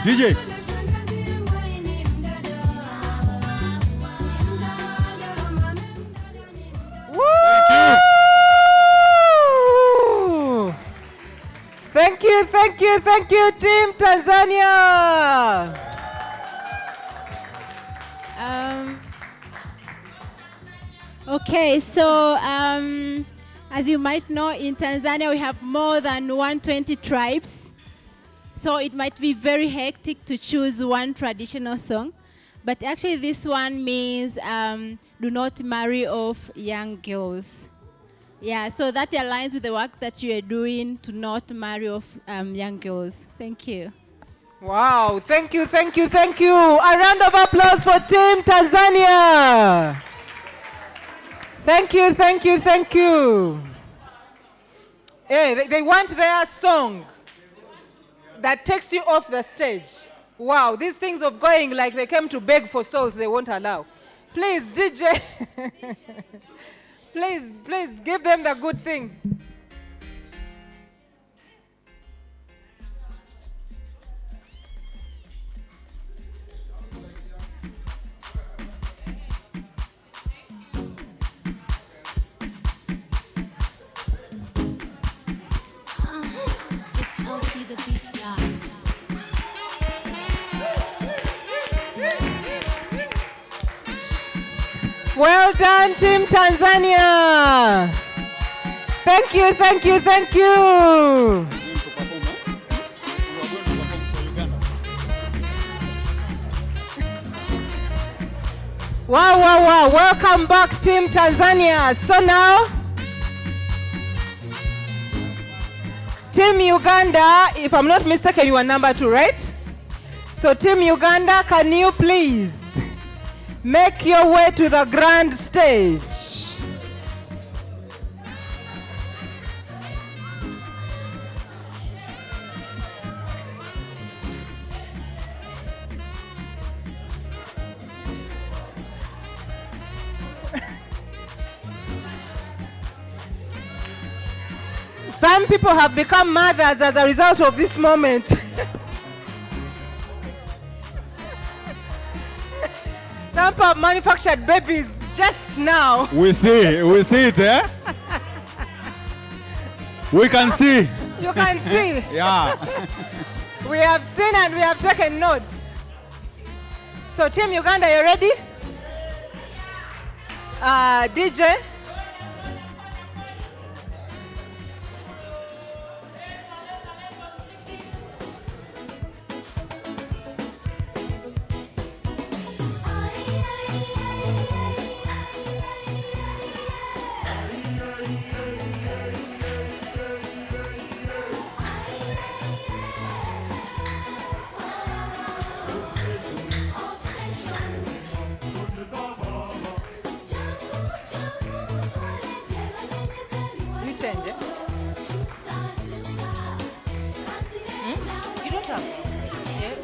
DJ. Thank you, Team Tanzania. Okay, so as you might know, in Tanzania we have more than 120 tribes. So it might be very hectic to choose one traditional song. But actually this one means do not marry off young girls. Yeah, so that aligns with the work that you are doing to not marry off young girls. Thank you. Wow, thank you. A round of applause for Team Tanzania. Thank you. Hey, they want their song that takes you off the stage. Wow, these things of going like they came to beg for salt, they won't allow. Please, DJ. Please, give them the good thing. Well done, Team Tanzania. Thank you. Wow. Welcome back, Team Tanzania. So now, Team Uganda, if I'm not mistaken, you are number 2, right? So Team Uganda, can you please make your way to the grand stage? Some people have become mothers as a result of this moment. Some have manufactured babies just now. We see it, eh? We can see. You can see. Yeah. We have seen and we have taken note. So Team Uganda, you ready? DJ? Katende. You don't have. Yeah.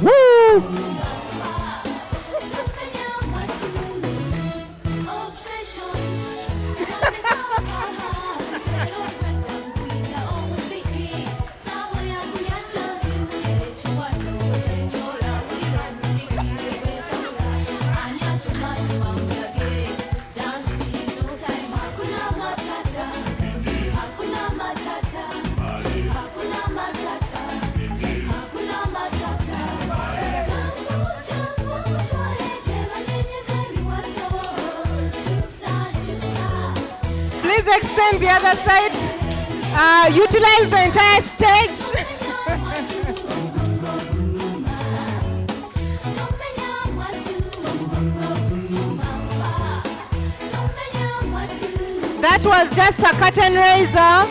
Woo! Please extend the other side. Utilize the entire stage. That was just a curtain raiser.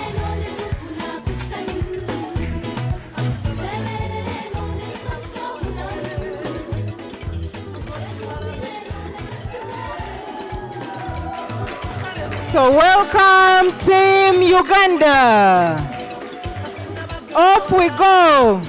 So welcome Team Uganda. Off we go.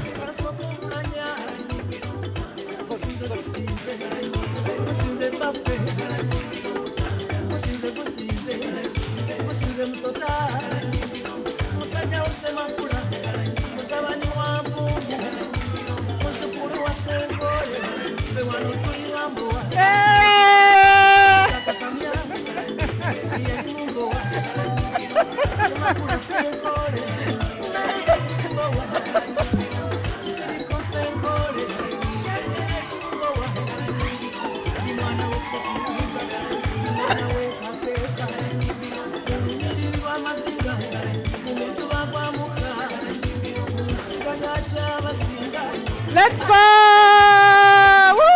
Let's go! Woo!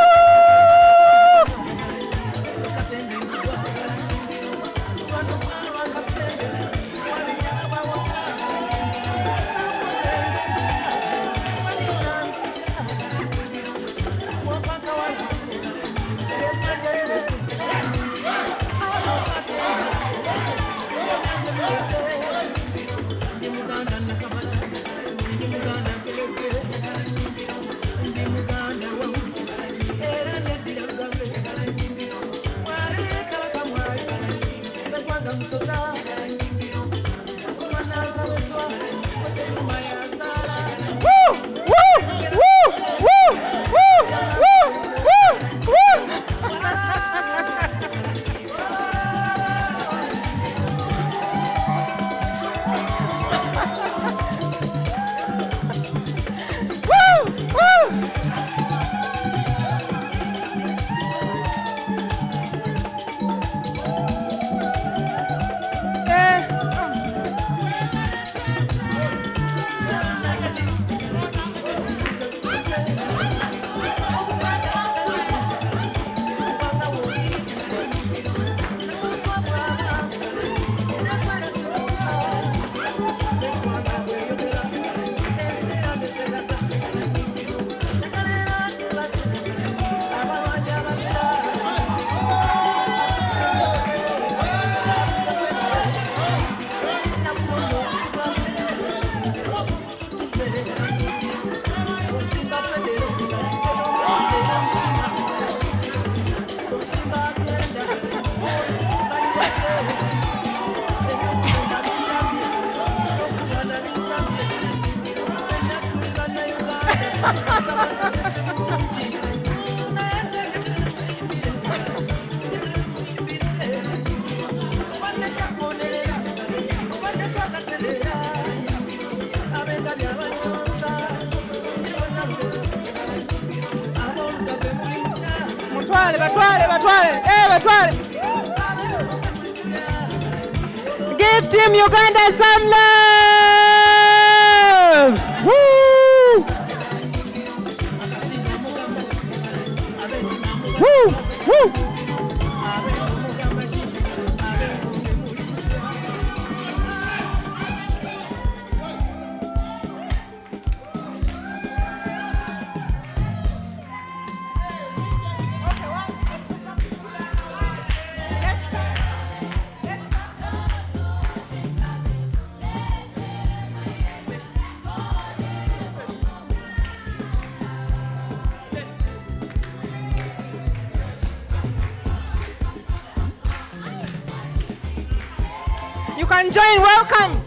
Give Team Uganda some love! Woo! Woo! Woo! can join. Welcome.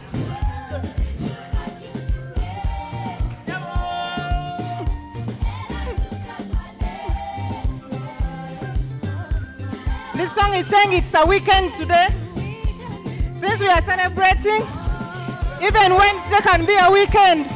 This song is saying it's a weekend today. Since we are celebrating, even Wednesday can be a weekend.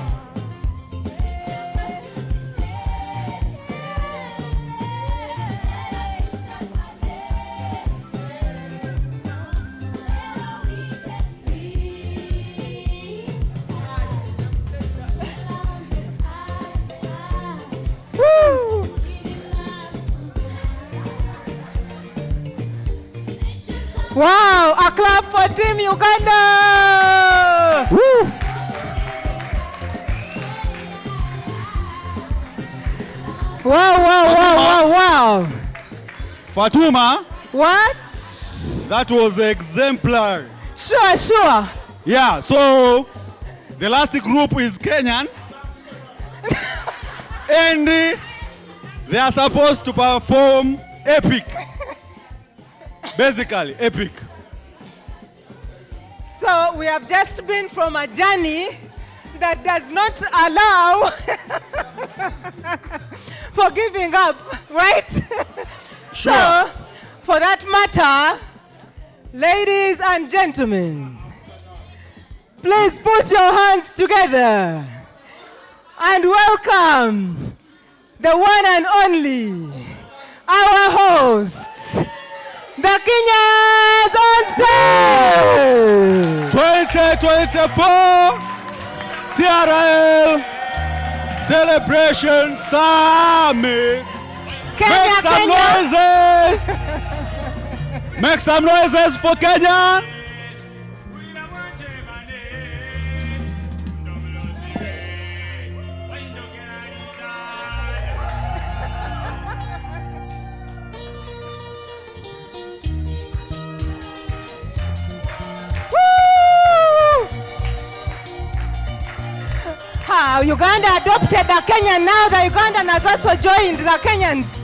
Wow, a clap for Team Uganda! Woo! Wow. Fatuma. What? That was exemplary. Sure. Yeah, so the last group is Kenyan. And they are supposed to perform epic. Basically, epic. So we have just been from a journey that does not allow for giving up, right? Sure. So, for that matter, ladies and gentlemen, please put your hands together and welcome the one and only, our hosts, the Kenyans on stage! 2024 CRL Celebration Summit. Kenya, Make some noises for Kenya. Uganda adopted the Kenyan, now the Ugandan has also joined the Kenyans.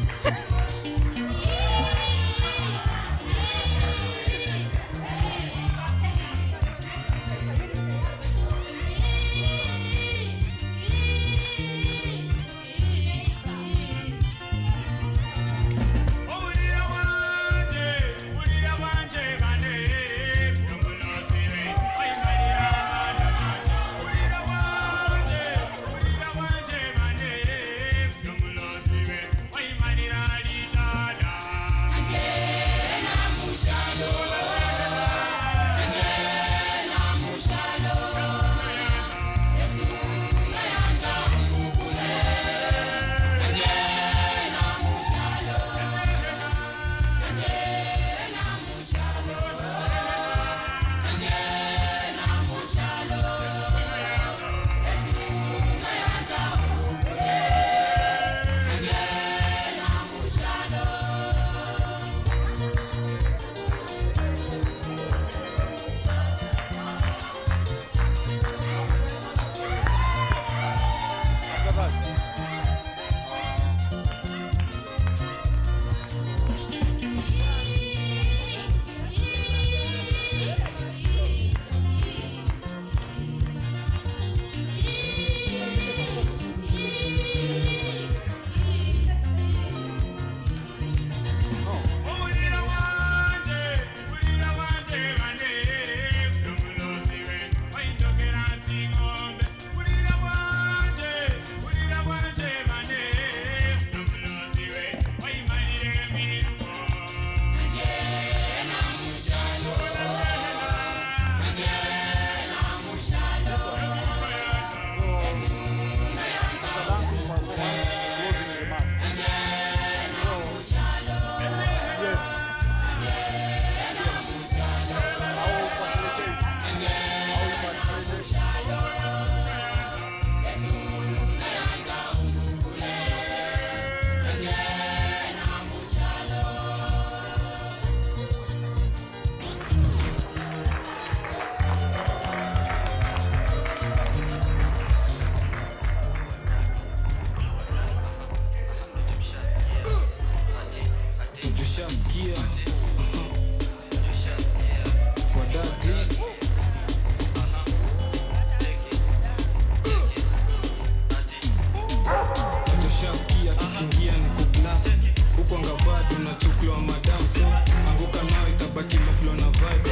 unakwanga bado unachukuliwa madam. So anguka nao itabaki maflo na vibe.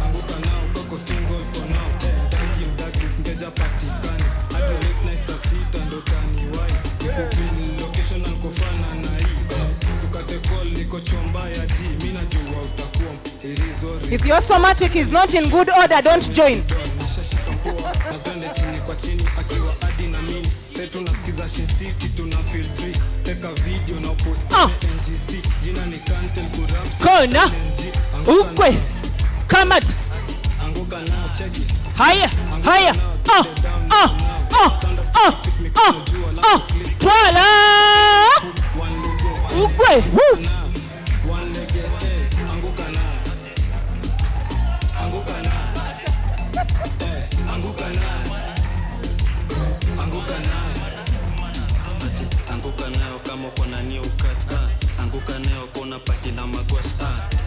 Anguka nao kako single for now. Dagi ngeja patikani. Hadi late night saa sita ndo taniwai. Niko pin location ankofana na hii. Sukate call niko chomba ya G. Mimi najua utakuwa irizori. If your somatic is not in good order, don't join. Napende chini kwa chini akiwa adi na mini. Say tunasikiza Shin City tuna feel free. Take a video na post NGC. Jina ni Kantel Kurap. Kona ukwe kamat anguka nao cheki. Haya twala ukwe Anguka nayo kama uko na new cut. Anguka nayo kuna pati na magwash.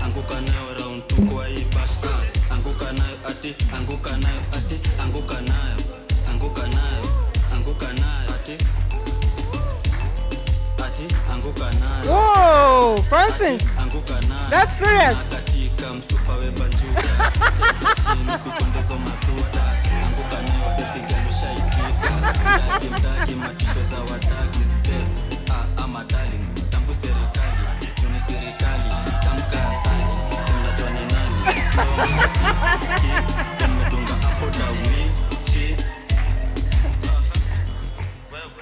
Anguka nayo round 2 kwa hii bash. Anguka nayo ati, anguka nayo ati, anguka nayo, anguka nayo, anguka nayo ati, anguka nayo. Whoa, Francis, anguka nayo. That's serious. Katika msupa we banjuka. Sasa kukondezo matuta. Anguka nayo baby girl ushaitika. Mdagi matisho za wadagi step. Ama darling, tambu serikali. Tuni serikali, tamka asali. Simnajua ni nani. Umedunga hapo dauni.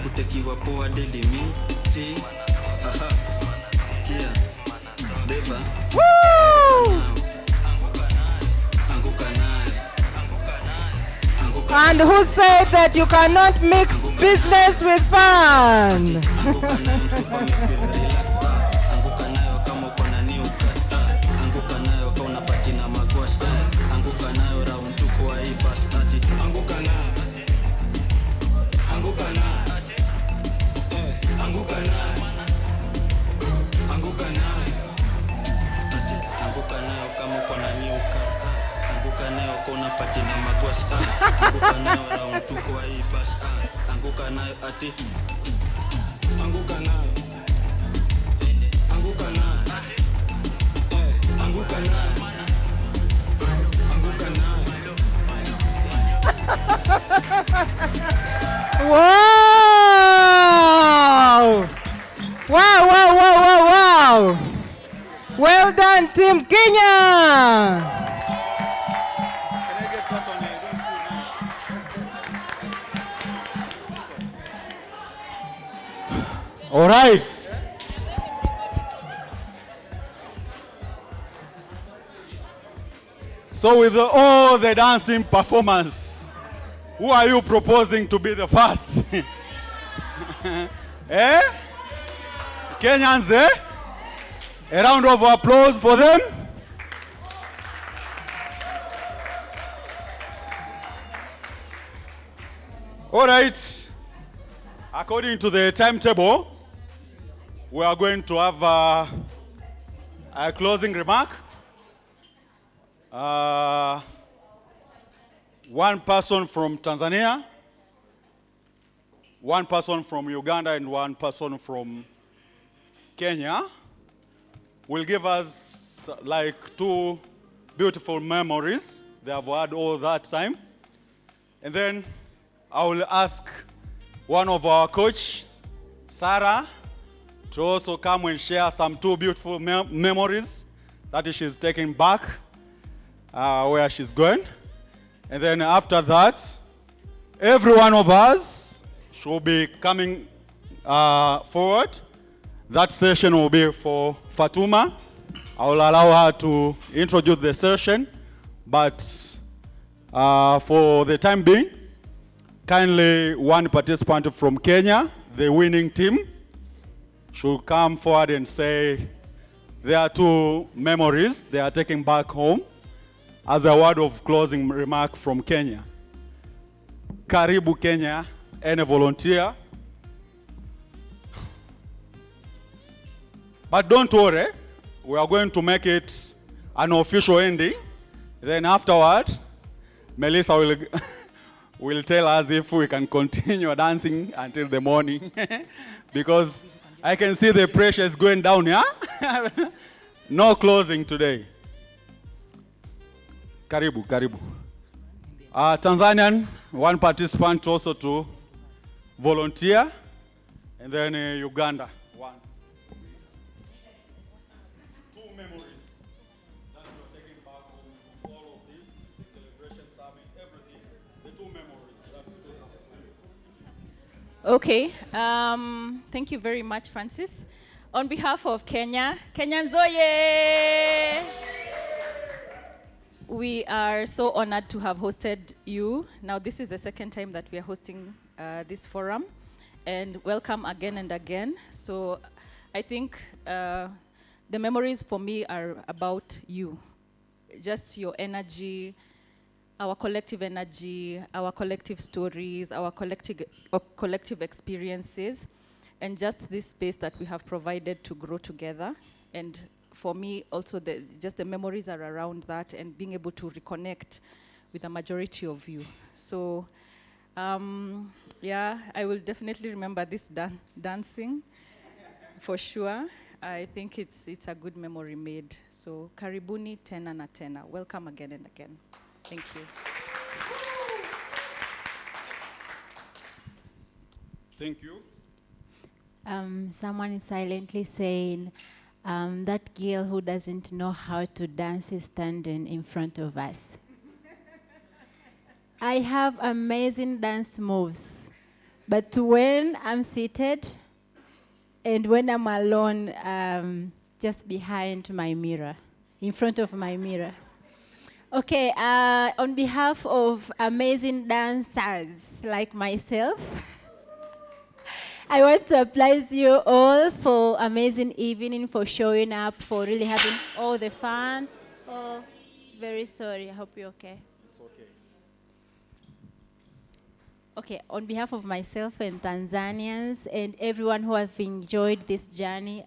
Utekiwa poa delimiti. Aha, sikia. Beba. Woo! Anguka nayo. And who said that you cannot mix business with fun? Anguka nayo kama uko na new cut. Anguka nayo kama unapati na magwash. Anguka nayo round 2 kwa hii bash. Anguka nayo. Anguka nayo. Anguka nayo. Anguka nayo. Anguka nayo kama uko na new cut. Anguka nayo kama unapati na magwash. Anguka nayo round 2 kwa hii bash. Anguka nayo ati. Anguka nayo. Anguka nayo. Anguka nayo. Anguka nayo. Wow! Wow, wow, wow, wow, wow! Well done, Team Kenya! All right. So with all the dancing performance, who are you proposing to be the first? Eh? Kenyans, eh? A round of applause for them. All right. According to the timetable, we are going to have a closing remark. One person from Tanzania, one person from Uganda, and one person from Kenya will give us like 2 beautiful memories they have had all that time. And then I will ask one of our coach, Sarah, to also come and share some 2 beautiful memories that she's taking back where she's going. And then after that, every one of us should be coming forward. That session will be for Fatuma. I will allow her to introduce the session, but for the time being, kindly one participant from Kenya, the winning team, should come forward and say there are 2 memories they are taking back home as a word of closing remark from Kenya. Karibu Kenya, any volunteer. But don't worry, we are going to make it an official ending. Then afterward, Melissa will tell us if we can continue dancing until the morning. Because I can see the pressure is going down, yeah? No closing today. Karibu, karibu. Tanzanian, one participant also to volunteer. And then Uganda, one. Two memories that we are taking back from all of this, the celebration summit, everything. The two memories. That's good. Okay, thank you very much, Francis. On behalf of Kenya, Kenyans oye! We are so honored to have hosted you. Now, this is the second time that we are hosting this forum, and welcome again and again. So I think the memories for me are about you, just your energy, our collective energy, our collective stories, our collective experiences, and just this space that we have provided to grow together. And for me, also, just the memories are around that and being able to reconnect with the majority of you. So, yeah, I will definitely remember this dancing, for sure. I think it's a good memory made. So, karibuni tena na tena. Welcome again and again. Thank you. Thank you. Someone is silently saying, that girl who doesn't know how to dance is standing in front of us. I have amazing dance moves, but when I'm seated and when I'm alone, just behind my mirror, in front of my mirror. Okay, on behalf of amazing dancers like myself, I want to applaud you all for amazing evening, for showing up, for really having all the fun. Oh, very sorry. I hope you're okay. It's okay. Okay, on behalf of myself and Tanzanians and everyone who have enjoyed this journey,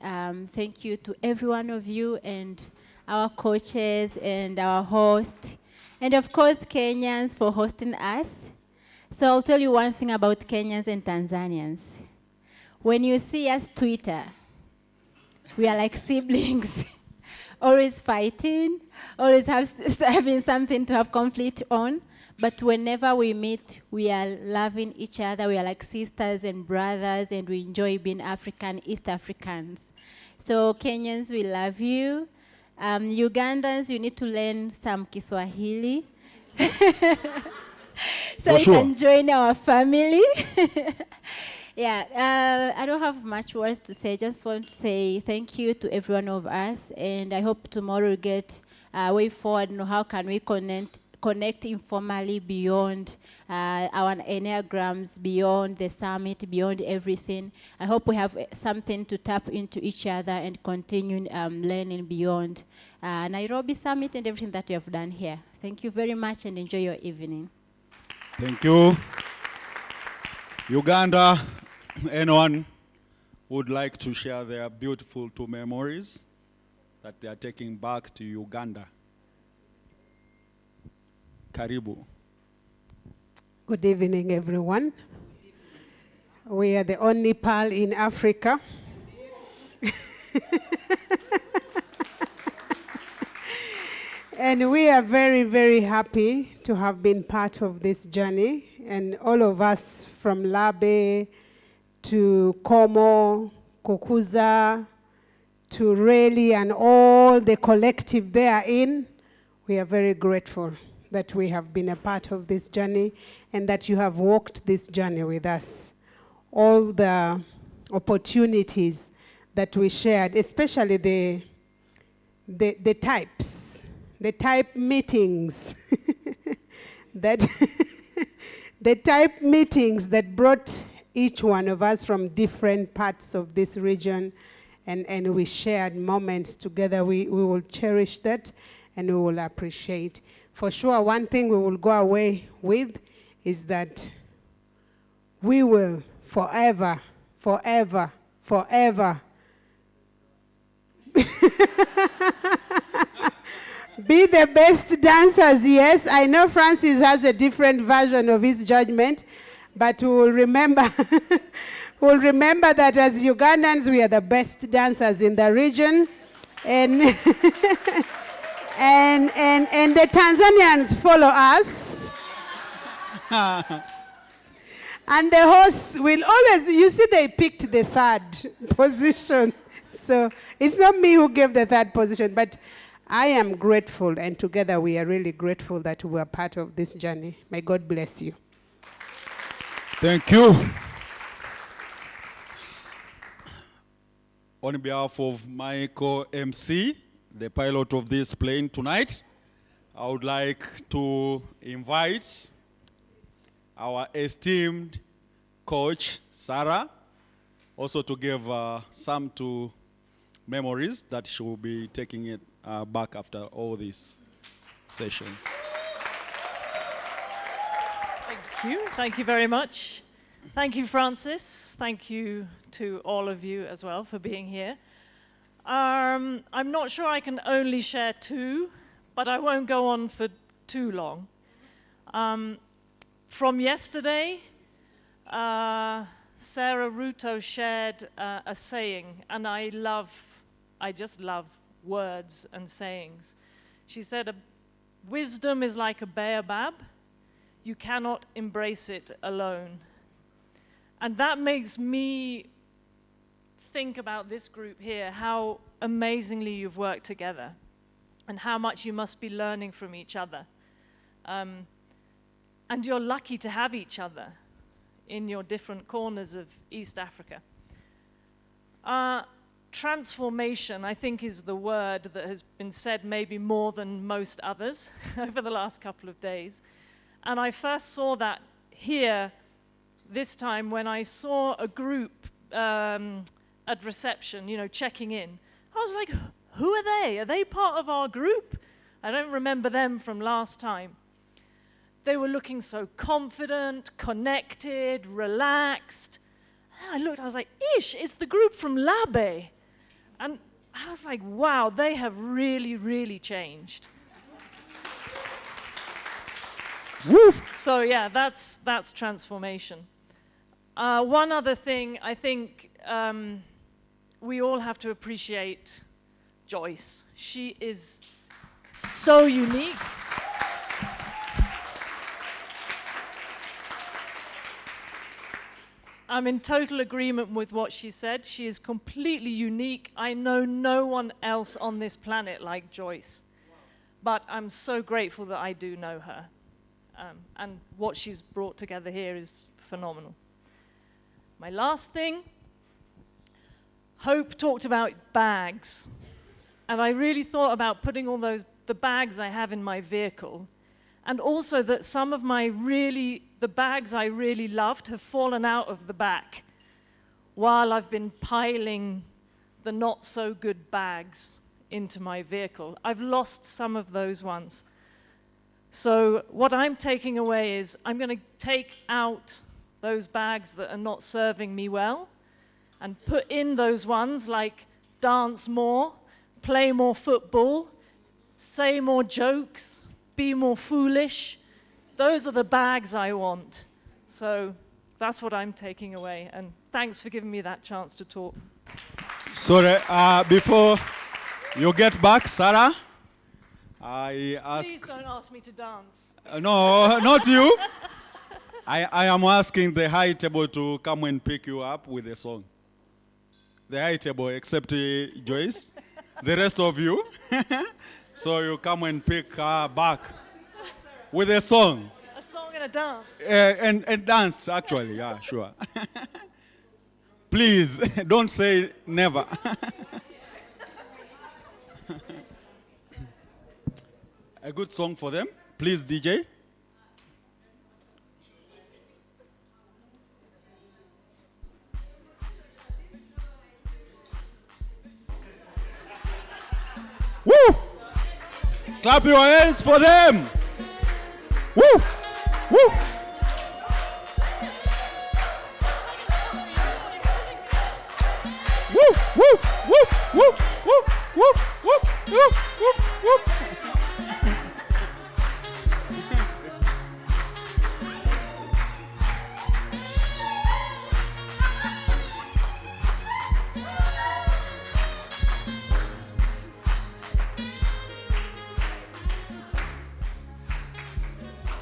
thank you to every one of you and our coaches and our hosts, and of course Kenyans for hosting us. So I'll tell you one thing about Kenyans and Tanzanians. When you see us Twitter, we are like siblings, always fighting, always having something to have conflict on. But whenever we meet, we are loving each other. We are like sisters and brothers, and we enjoy being African, East Africans. So Kenyans, we love you. Ugandans, you need to learn some Kiswahili. So you can join our family. Yeah, I don't have much words to say. Just want to say thank you to every one of us, and I hope tomorrow we get a way forward. Know how can we connect informally beyond our enneagrams, beyond the summit, beyond everything. I hope we have something to tap into each other and continue learning beyond Nairobi Summit and everything that we have done here. Thank you very much and enjoy your evening. Thank you. Uganda, anyone would like to share their beautiful two memories that they are taking back to Uganda? Karibu. Good evening, everyone. We are the only PAL in Africa. And we are very, very happy to have been part of this journey. And all of us from Labe to Como, Kukuza, to Reli, and all the collective they are in, we are very grateful that we have been a part of this journey and that you have walked this journey with us. All the opportunities that we shared, especially the type meetings, the type meetings that brought each one of us from different parts of this region, and we shared moments together. We will cherish that and we will appreciate. For sure, one thing we will go away with is that we will forever, forever, forever be the best dancers. Yes, I know Francis has a different version of his judgment, but we will remember will remember that as Ugandans, we are the best dancers in the region. And, and the Tanzanians follow us. And the hosts will always, you see, they picked the third position. So it's not me who gave the third position, but I am grateful, and together we are really grateful that we are part of this journey. May God bless you. Thank you. On behalf of my co-MC, the pilot of this plane tonight, I would like to invite our esteemed coach, Sarah, also to give some two memories that she will be taking it back after all these sessions. Thank you. Thank you very much. Thank you, Francis. Thank you to all of you as well for being here. I'm not sure I can only share two, but I won't go on for too long. From yesterday, Sarah Ruto shared a saying, and I just love words and sayings. She said, wisdom is like a baobab. You cannot embrace it alone. And that makes me think about this group here, how amazingly you've worked together and how much you must be learning from each other. And you're lucky to have each other in your different corners of East Africa. Transformation, I think, is the word that has been said maybe more than most others over the last couple of days. And I first saw that here this time when I saw a group at reception, checking in. I was like, who are they? Are they part of our group? I don't remember them from last time. They were looking so confident, connected, relaxed. And I looked, I was like, ish, it's the group from Labe. And I was like, wow, they have really, really changed. Woof. So yeah, that's transformation. One other thing, I think we all have to appreciate Joyce. She is so unique. I'm in total agreement with what she said. She is completely unique. I know no one else on this planet like Joyce. But I'm so grateful that I do know her. And what she's brought together here is phenomenal. My last thing, Hope talked about bags. And I really thought about putting all the bags I have in my vehicle. And also that some of the bags I really loved have fallen out of the back while I've been piling the not so good bags into my vehicle. I've lost some of those ones. So what I'm taking away is I'm going to take out those bags that are not serving me well and put in those ones like dance more, play more football, say more jokes, be more foolish. Those are the bags I want. So that's what I'm taking away. And thanks for giving me that chance to talk. Sorry, before you get back, Sarah, I ask... Please don't ask me to dance. No, not you. I am asking the high table to come and pick you up with a song. The high table, except Joyce, the rest of you. So you come and pick her back with a song. A song and a dance. And dance, actually, yeah, sure. Please, don't say never. A good song for them. Please, DJ. Woo! Clap your hands for them. Woo! Woo! Woo! Woo! Woo! Woo! Woo! Woo! Woo! Woo! Woo! Woo!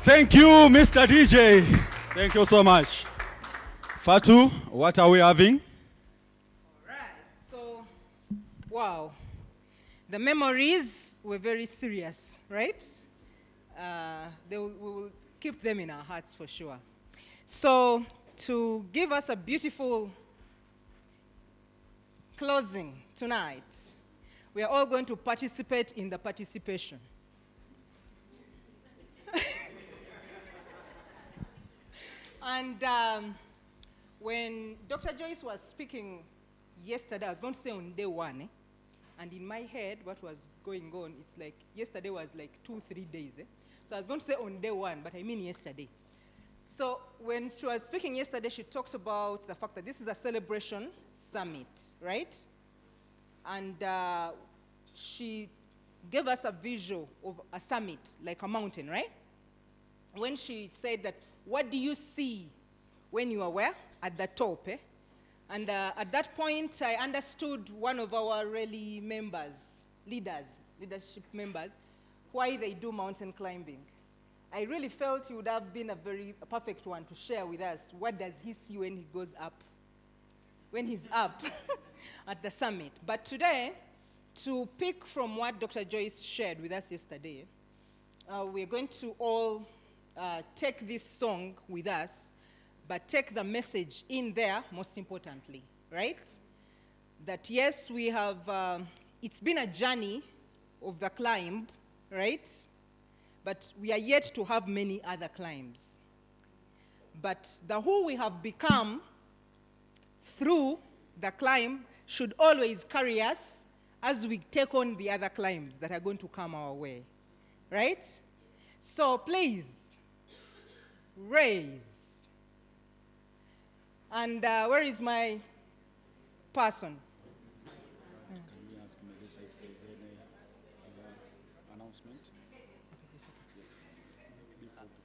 Thank you, Mr. DJ. Thank you so much. Fatu, what are we having? So, wow. The memories were very serious, right? We will keep them in our hearts for sure. So, to give us a beautiful closing tonight, we are all going to participate in the participation. And when Dr. Joyce was speaking yesterday, I was going to say on day one, and in my head, what was going on, it's like yesterday was like 2-3 days. So I was going to say on day one, but I mean yesterday. So when she was speaking yesterday, she talked about the fact that this is a celebration summit, right? And she gave us a visual of a summit, like a mountain, right? When she said that, what do you see when you are where? At the top, eh? And at that point, I understood one of our rally members, leadership members, why they do mountain climbing. I really felt he would have been a perfect one to share with us. What does he see when he goes up? When he's up at the summit. But today, to pick from what Dr. Joyce shared with us yesterday, we're going to all take this song with us, but take the message in there, most importantly, right? That yes, we have, it's been a journey of the climb, right? But we are yet to have many other climbs. But the who we have become through the climb should always carry us as we take on the other climbs that are going to come our way, right? So please, raise. And where is my person? Can we ask Melissa if there's any announcement? Yes. Before we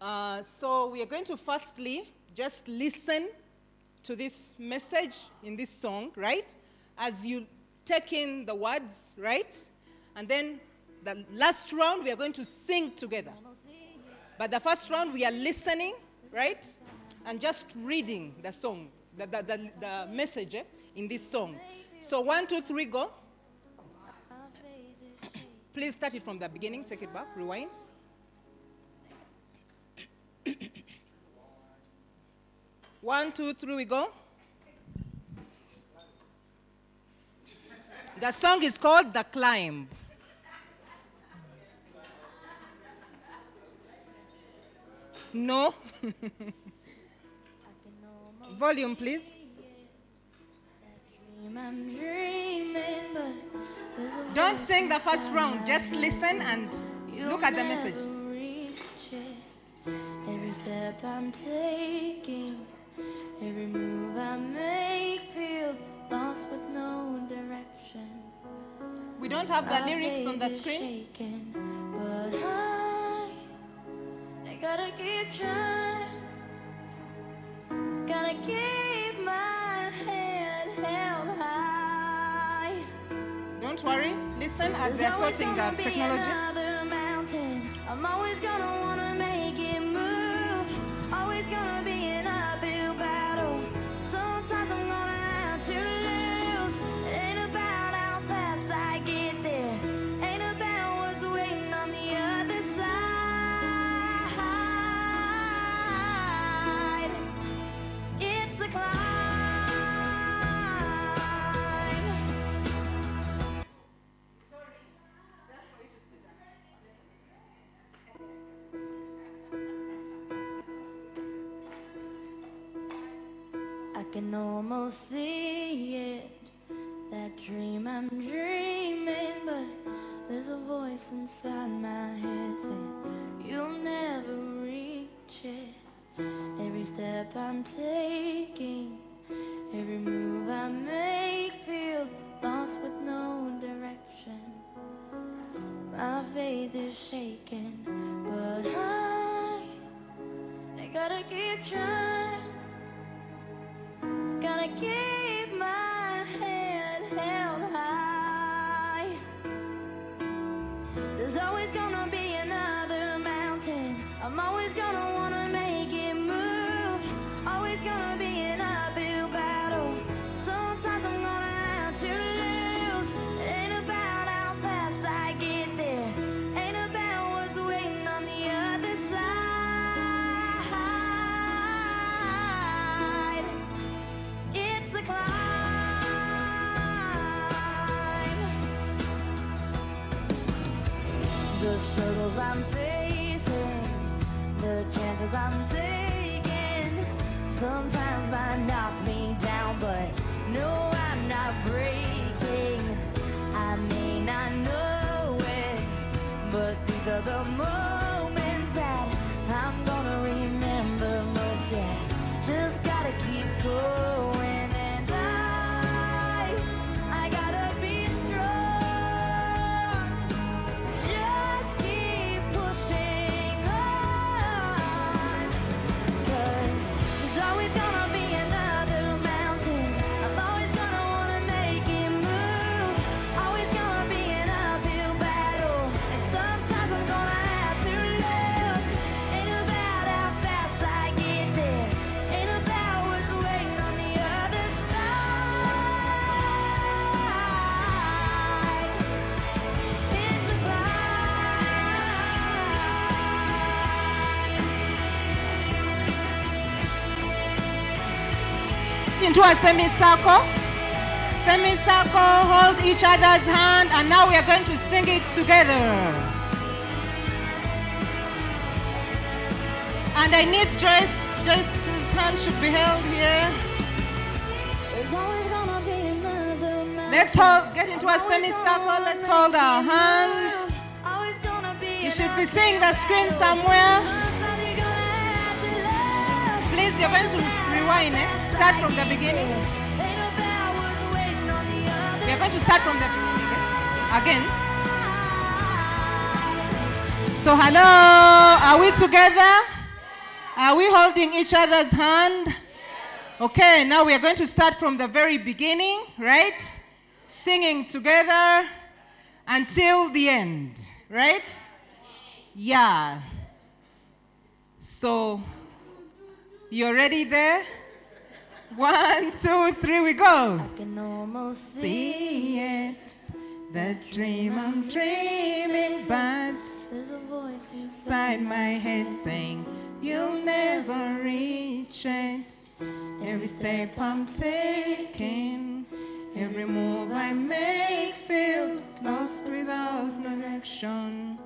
come. So we are going to firstly just listen to this message in this song, right? As you take in the words, right? And then the last round, we are going to sing together. But the first round, we are listening, right? And just reading the song, the message in this song. So 1, 2, 3, go. Please start it from the beginning. Take it back. Rewind. One, 2, 3, we go. The song is called The Climb. No. Volume, please. Don't sing the first round. Just listen and look at the message. Every step I'm taking, every move I make feels lost with no direction. We don't have the lyrics on the screen. But I gotta keep trying. Gotta keep my head held high. Don't worry. Listen as they're sorting the technology. I'm always gonna wanna make it move. Always gonna be an uphill battle. Sometimes I'm gonna have to lose. It ain't about how fast I get there. Ain't about what's waiting on the other side. It's the climb. I can almost see it, that dream I'm dreaming, but there's a voice inside my head saying you'll never reach it. Every step I'm taking, every move I make feels lost with no direction. My faith is shaking, but I gotta keep trying. Gotta keep my head held high. There's gonna be an uphill battle. Sometimes I'm gonna have to lose. It ain't about how fast I get there. Ain't about what's waiting on the other side. It's the climb. The struggles I'm facing, the chances I'm taking, sometimes might knock me down, but no, I'm not breaking. I may not know it, but these are the moments that I'm gonna remember most. Yeah, just gotta keep going, and I gotta be strong. Just keep pushing on, 'cause there's always gonna be another mountain. I'm always gonna wanna make it move. Always gonna be an uphill battle, and sometimes I'm gonna have to lose. Ain't about how fast I get there. Ain't about what's waiting on the other side. It's the Into a semicircle. Semicircle, hold each other's hand, and now we are going to sing it together. And I need Joyce. Joyce's hand should be held here. There's always gonna be another mountain. Let's get into a semicircle. Let's hold our hands. Always gonna be You should be seeing the screen somewhere. Please, you're going to rewind it. Start from the beginning. We are going to start from the beginning again. So, hello, are we together? Are we holding each other's hand? Okay, now we are going to start from the very beginning, right? Singing together until the end, right? Yeah. So, you're ready there? 1, 2, 3, we go. I can almost See it, the dream I'm dreaming, but there's a voice inside my head saying you'll never reach it. Every step I'm taking, every move I make feels lost without direction.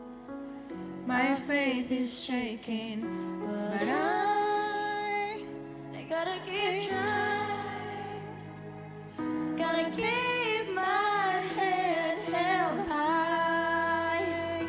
My faith is shaking, but I gotta keep trying. Gotta keep my head held high.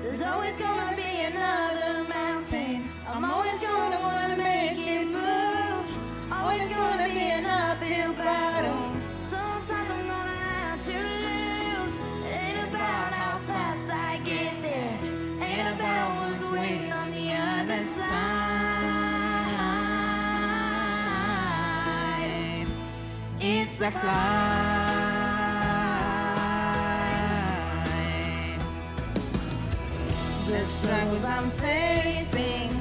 There's always gonna be another mountain. I'm always gonna wanna make it move. Always gonna be an uphill battle. Sometimes I'm gonna have to lose. It ain't about how fast I get there. Ain't about what's waiting on the other side. it's the climb. The struggles I'm facing,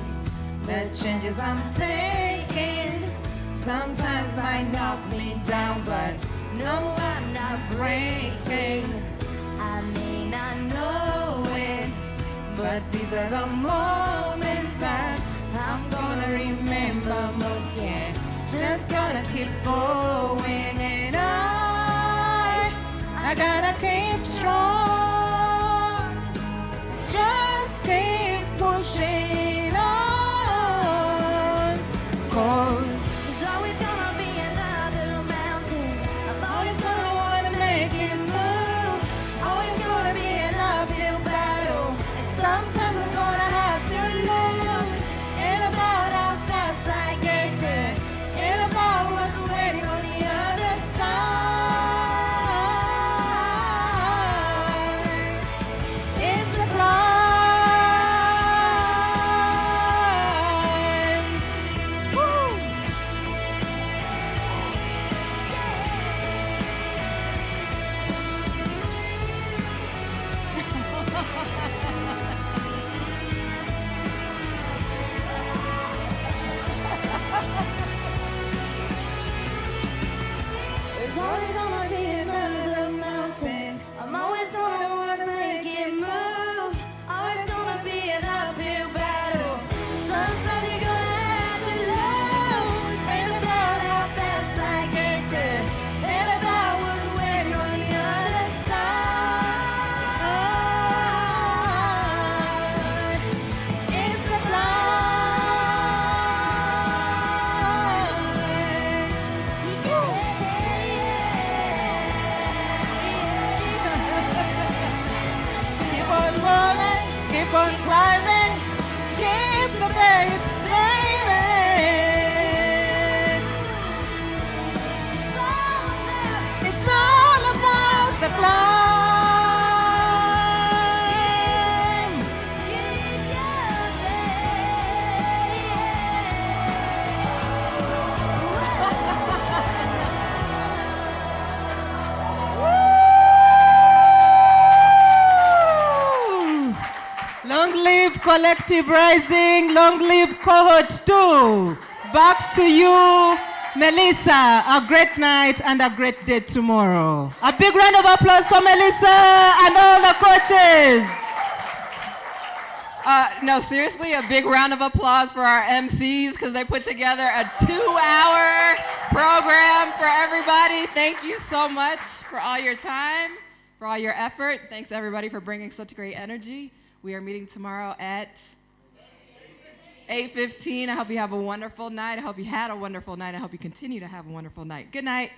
the changes I'm taking, sometimes might knock me down, but no, I'm not breaking. I may not know it, but these are the moments that I'm gonna remember most. Yeah, just gonna keep going, and I gotta keep strong. Just keep pushing on, 'cause there's always gonna be another mountain. I'm always gonna wanna make it move. Always gonna be an uphill battle. And sometimes I'm gonna have to lose. Ain't about how fast I get there. Ain't about what's waiting on the other side. Collective Rising, long live cohort 2. Back to you, Melissa. A great night and a great day tomorrow. A big round of applause for Melissa and all the coaches. No, seriously, a big round of applause for our MCs because they put together a 2-hour program for everybody. Thank you so much for all your time, for all your effort. Thanks, everybody, for bringing such great energy. We are meeting tomorrow at 8:15. I hope you have a wonderful night. I hope you had a wonderful night. I hope you continue to have a wonderful night. Good night.